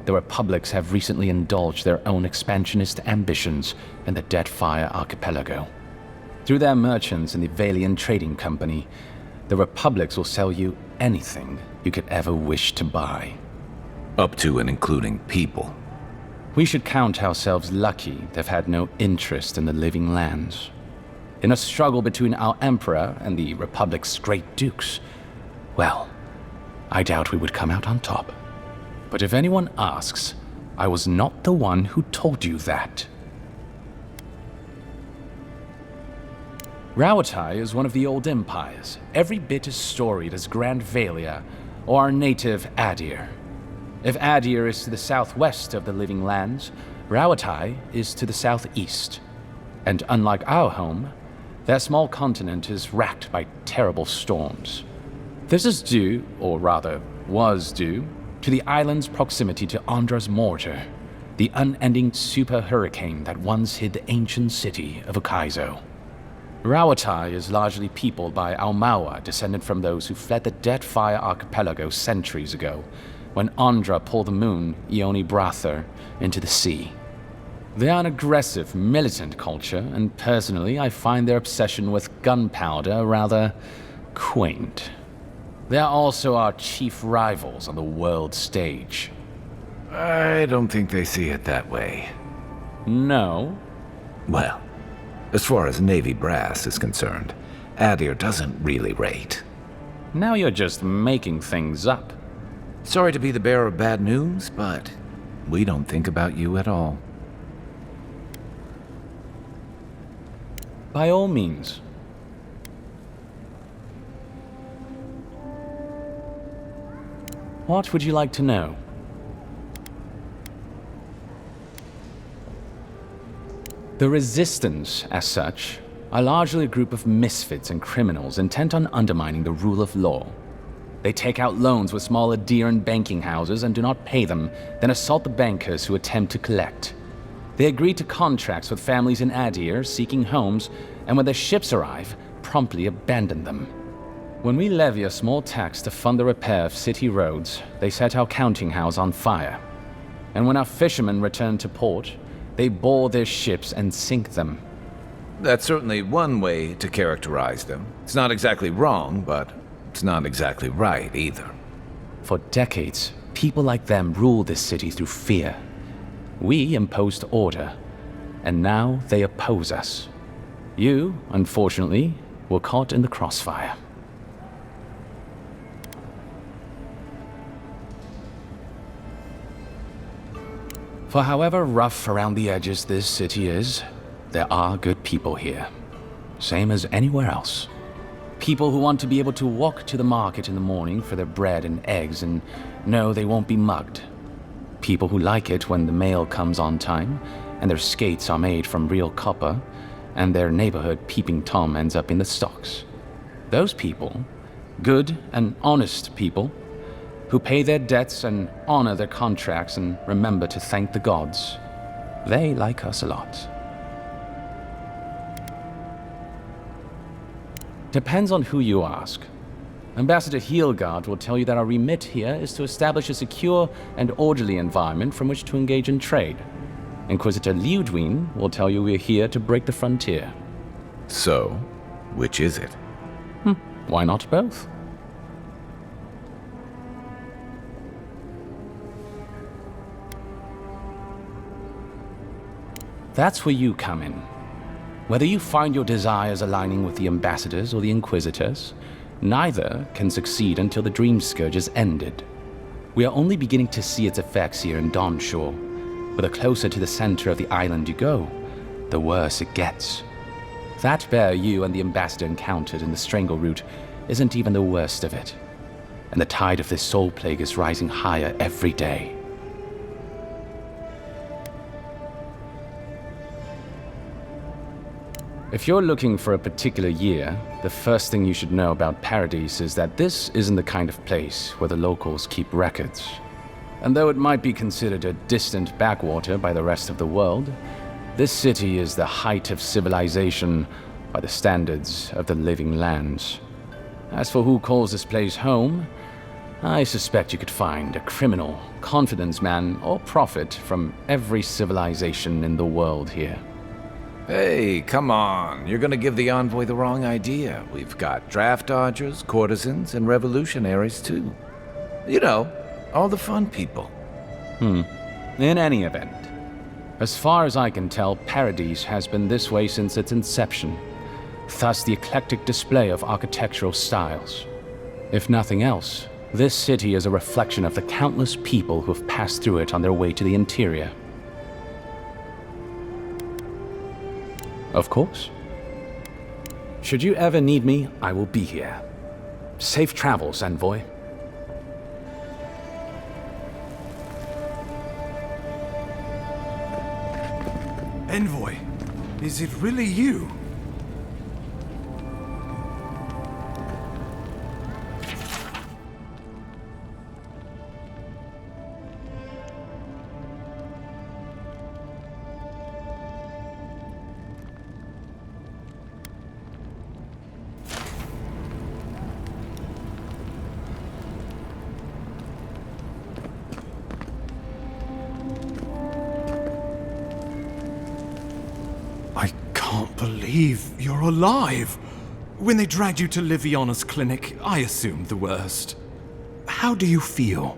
the Republics have recently indulged their own expansionist ambitions in the Deadfire Archipelago. Through their merchants in the Valian Trading Company, the Republics will sell you anything you could ever wish to buy. Up to and including people. We should count ourselves lucky to have had no interest in the living lands. In a struggle between our Emperor and the Republic's great dukes, well, I doubt we would come out on top. But if anyone asks, I was not the one who told you that. Rauatai is one of the old empires, every bit as storied as Grand Valia or our native Adir. If Adir is to the southwest of the living lands, Rauatai is to the southeast. And unlike our home, that small continent is racked by terrible storms. This is due, or rather was due, to the island's proximity to Andra's mortar, the unending super hurricane that once hid the ancient city of Ukaizo. Rauatai is largely peopled by Aumaua, descended from those who fled the Deadfire Archipelago centuries ago, when Andra pulled the moon, Ioni Brather, into the sea. They are an aggressive, militant culture, and personally I find their obsession with gunpowder rather quaint. They are also our chief rivals on the world stage. I don't think they see it that way. No? Well, as far as Navy brass is concerned, Adir doesn't really rate. Now you're just making things up. Sorry to be the bearer of bad news, but we don't think about you at all. By all means. What would you like to know? The Resistance, as such, are largely a group of misfits and criminals intent on undermining the rule of law. They take out loans with small Adiran banking houses and do not pay them, then assault the bankers who attempt to collect. They agree to contracts with families in Adir seeking homes, and when their ships arrive, promptly abandon them. When we levy a small tax to fund the repair of city roads, they set our counting house on fire. And when our fishermen return to port, they board their ships and sink them. That's certainly one way to characterize them. It's not exactly wrong, but it's not exactly right either. For decades, people like them ruled this city through fear. We imposed order, and now they oppose us. You, unfortunately, were caught in the crossfire. For however rough around the edges this city is, there are good people here. Same as anywhere else. People who want to be able to walk to the market in the morning for their bread and eggs and know they won't be mugged. People who like it when the mail comes on time, and their skates are made from real copper, and their neighborhood peeping Tom ends up in the stocks. Those people, good and honest people, who pay their debts and honor their contracts and remember to thank the gods. They like us a lot. Depends on who you ask. Ambassador Heelgard will tell you that our remit here is to establish a secure and orderly environment from which to engage in trade. Inquisitor Liudwin will tell you we're here to break the frontier. So, which is it? Why not both? That's where you come in. Whether you find your desires aligning with the ambassadors or the inquisitors, neither can succeed until the Dream Scourge is ended. We are only beginning to see its effects here in Dawnshore, but the closer to the center of the island you go, the worse it gets. That bear you and the ambassador encountered in the Strangle Route isn't even the worst of it, and the tide of this soul plague is rising higher every day. If you're looking for a particular year, the first thing you should know about Paradise is that this isn't the kind of place where the locals keep records. And though it might be considered a distant backwater by the rest of the world, this city is the height of civilization by the standards of the living lands. As for who calls this place home, I suspect you could find a criminal, confidence man, or prophet from every civilization in the world here. Hey, come on. You're gonna give the envoy the wrong idea. We've got draft dodgers, courtesans, and revolutionaries too. You know, all the fun people. In any event, as far as I can tell, Paradise has been this way since its inception. Thus the eclectic display of architectural styles. If nothing else, this city is a reflection of the countless people who have passed through it on their way to the interior. Of course. Should you ever need me, I will be here. Safe travels, envoy. Envoy, is it really you? You're alive! When they dragged you to Liviana's clinic, I assumed the worst. How do you feel?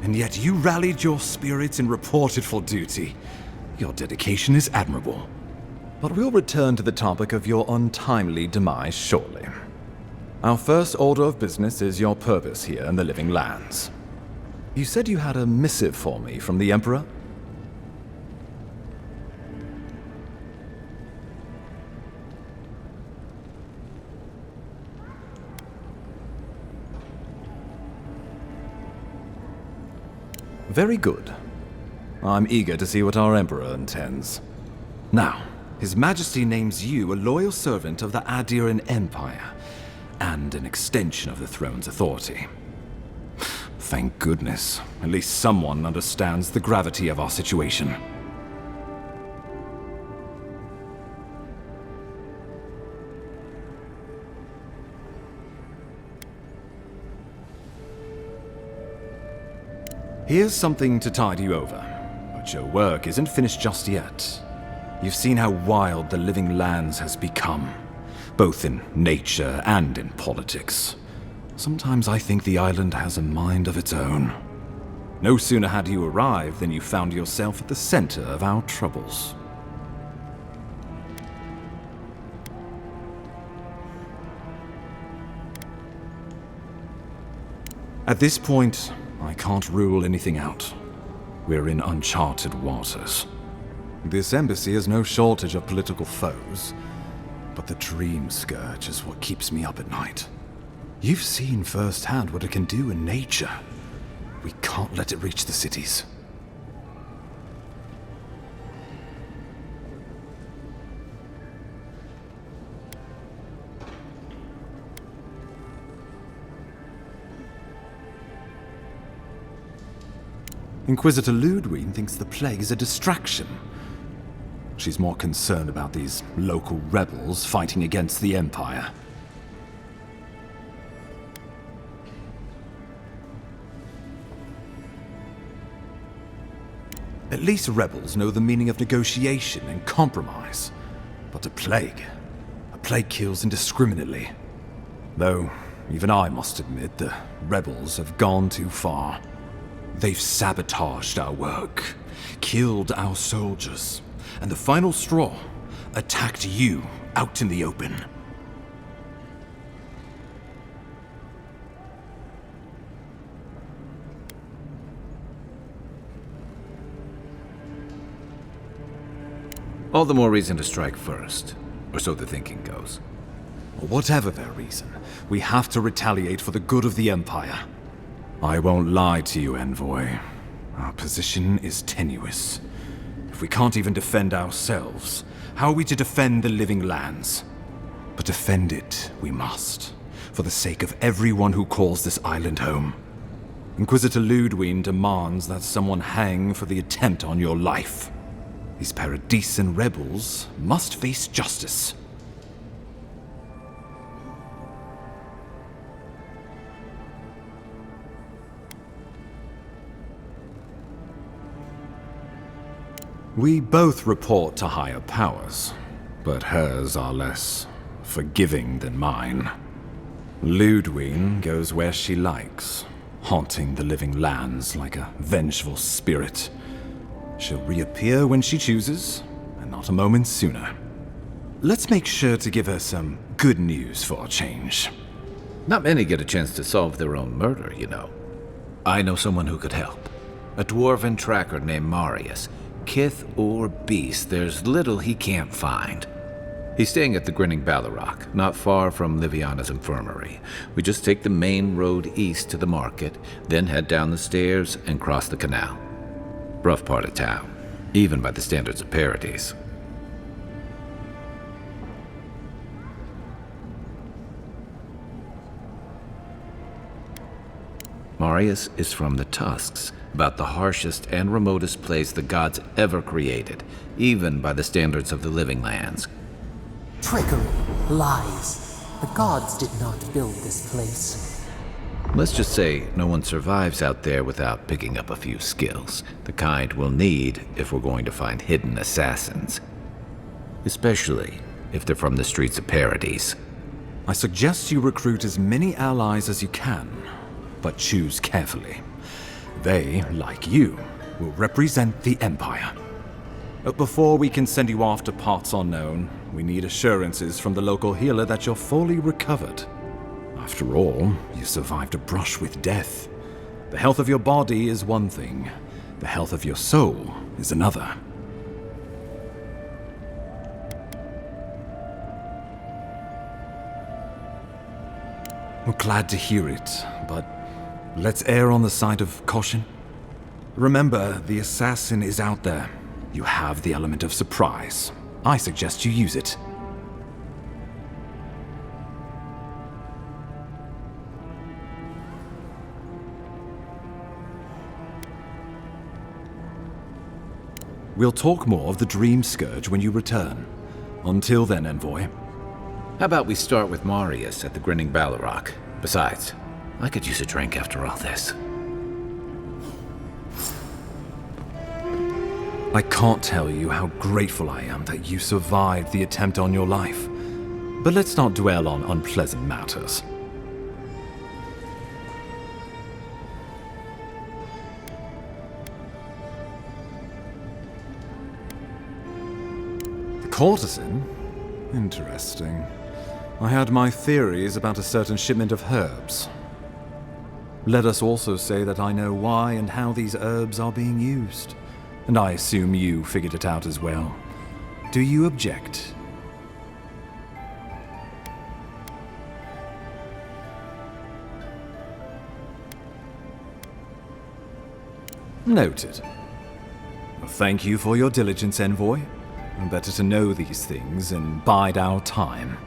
And yet you rallied your spirits and reported for duty. Your dedication is admirable. But we'll return to the topic of your untimely demise shortly. Our first order of business is your purpose here in the Living Lands. You said you had a missive for me from the Emperor? Very good. I'm eager to see what our Emperor intends. Now, His Majesty names you a loyal servant of the Adiran Empire, and an extension of the throne's authority. Thank goodness. At least someone understands the gravity of our situation. Here's something to tide you over, but your work isn't finished just yet. You've seen how wild the Living Lands has become, both in nature and in politics. Sometimes I think the island has a mind of its own. No sooner had you arrived than you found yourself at the center of our troubles. At this point, I can't rule anything out. We're in uncharted waters. This embassy has no shortage of political foes, but the Dream Scourge is what keeps me up at night. You've seen firsthand what it can do in nature. We can't let it reach the cities. Inquisitor Ludwig thinks the plague is a distraction. She's more concerned about these local rebels fighting against the Empire. At least rebels know the meaning of negotiation and compromise. But a plague kills indiscriminately. Though, even I must admit, the rebels have gone too far. They've sabotaged our work, killed our soldiers, and the final straw, attacked you out in the open. All the more reason to strike first, or so the thinking goes. or whatever their reason, we have to retaliate for the good of the Empire. I won't lie to you, Envoy. Our position is tenuous. If we can't even defend ourselves, how are we to defend the living lands? But defend it we must, for the sake of everyone who calls this island home. Inquisitor Ludwig demands that someone hang for the attempt on your life. These Paradisen rebels must face justice. We both report to higher powers, but hers are less forgiving than mine. Ludwig goes where she likes, haunting the living lands like a vengeful spirit. She'll reappear when she chooses, and not a moment sooner. Let's make sure to give her some good news for a change. Not many get a chance to solve their own murder, you know. I know someone who could help. A dwarven tracker named Marius. Kith or beast, there's little he can't find. He's staying at the Grinning Balarok, not far from Liviana's infirmary. We just take the main road east to the market, then head down the stairs and cross the canal. Rough part of town, even by the standards of Paradise. Marius is from the Tusks, about the harshest and remotest place the gods ever created, even by the standards of the living lands. Trickery, lies. The gods did not build this place. Let's just say no one survives out there without picking up a few skills, the kind we'll need if we're going to find hidden assassins. Especially if they're from the streets of Paradise. I suggest you recruit as many allies as you can, but choose carefully. They, like you, will represent the Empire. But before we can send you off to parts unknown, we need assurances from the local healer that you're fully recovered. After all, you survived a brush with death. The health of your body is one thing. The health of your soul is another. We're glad to hear it, but let's err on the side of caution. Remember, the assassin is out there. You have the element of surprise. I suggest you use it. We'll talk more of the Dream Scourge when you return. Until then, Envoy. How about we start with Marius at the Grinning Balarok? Besides, I could use a drink after all this. I can't tell you how grateful I am that you survived the attempt on your life. But let's not dwell on unpleasant matters. The courtesan? Interesting. I had my theories about a certain shipment of herbs. Let us also say that I know why and how these herbs are being used. And I assume you figured it out as well. Do you object? Noted. Well, thank you for your diligence, Envoy. Better to know these things and bide our time.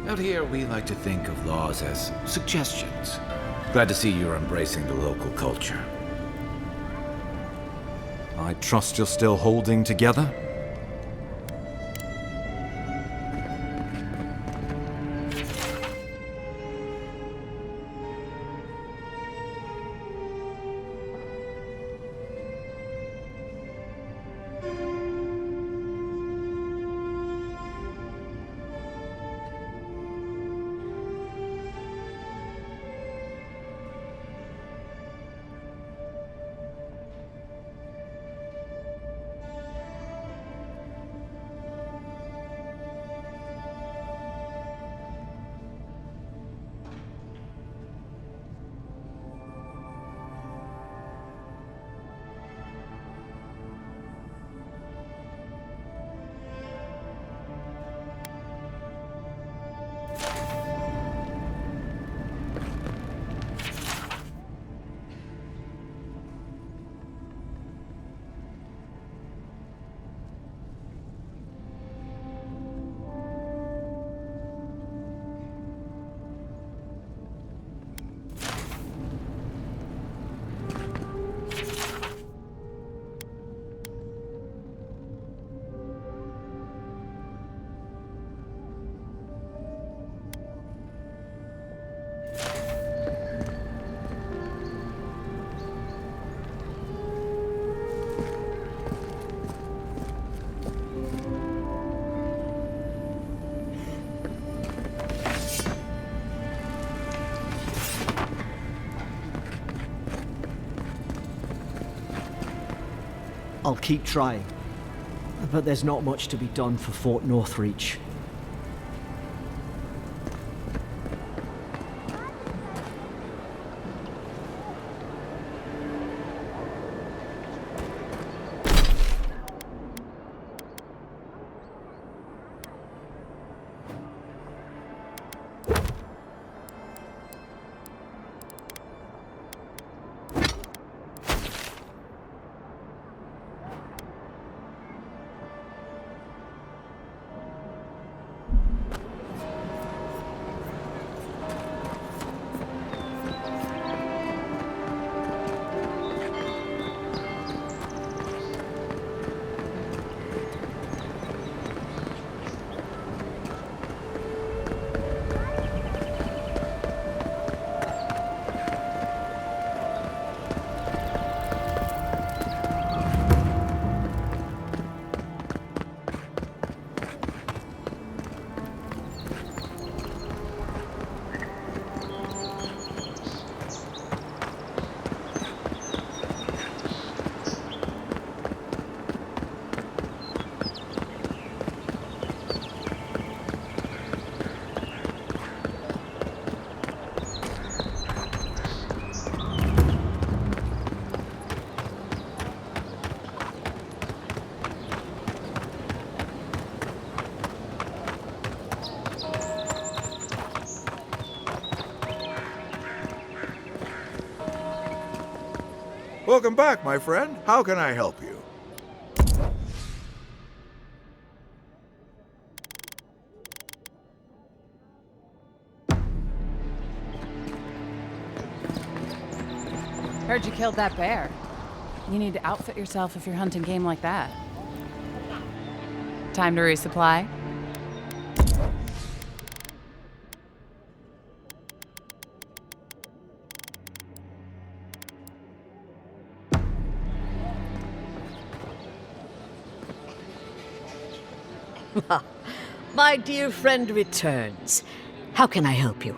Out here, we like to think of laws as suggestions. Glad to see you're embracing the local culture. I trust you're still holding together? I'll keep trying. But there's not much to be done for Fort Northreach. Welcome back, my friend. How can I help you? Heard you killed that bear. You need to outfit yourself if you're hunting game like that. Time to resupply? My dear friend returns. How can I help you?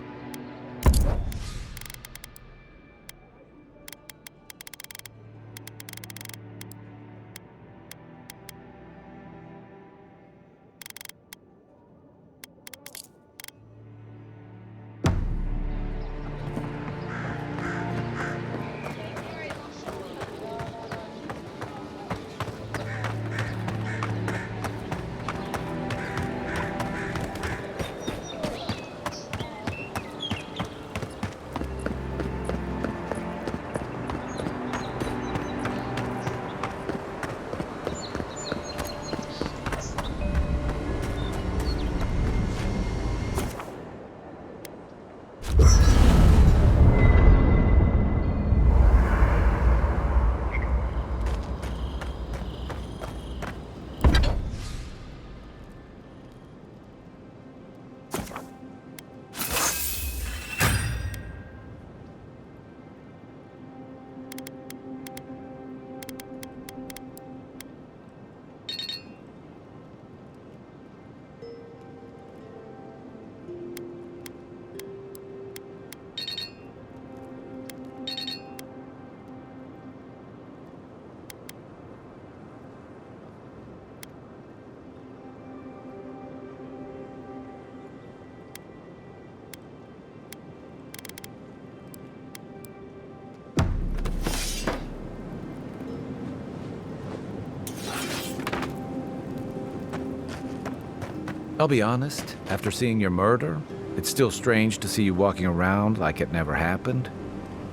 I'll be honest, after seeing your murder, it's still strange to see you walking around like it never happened.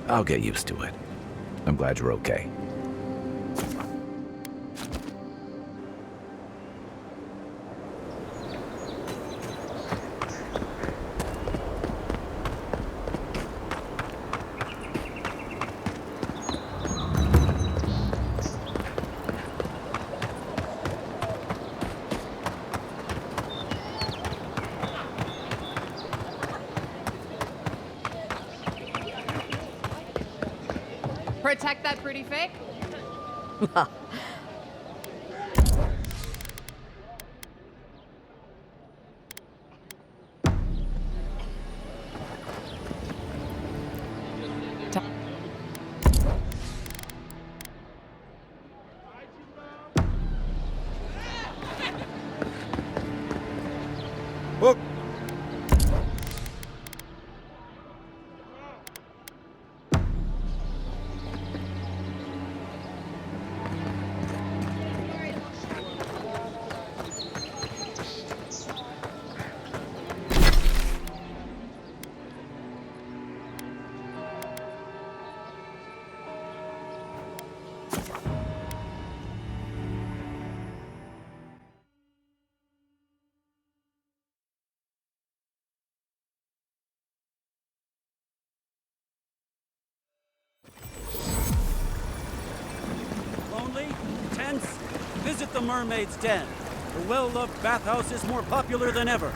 I'll get used to it. I'm glad you're okay. Protect that pretty fake? the Mermaid's Den. The well-loved bathhouse is more popular than ever.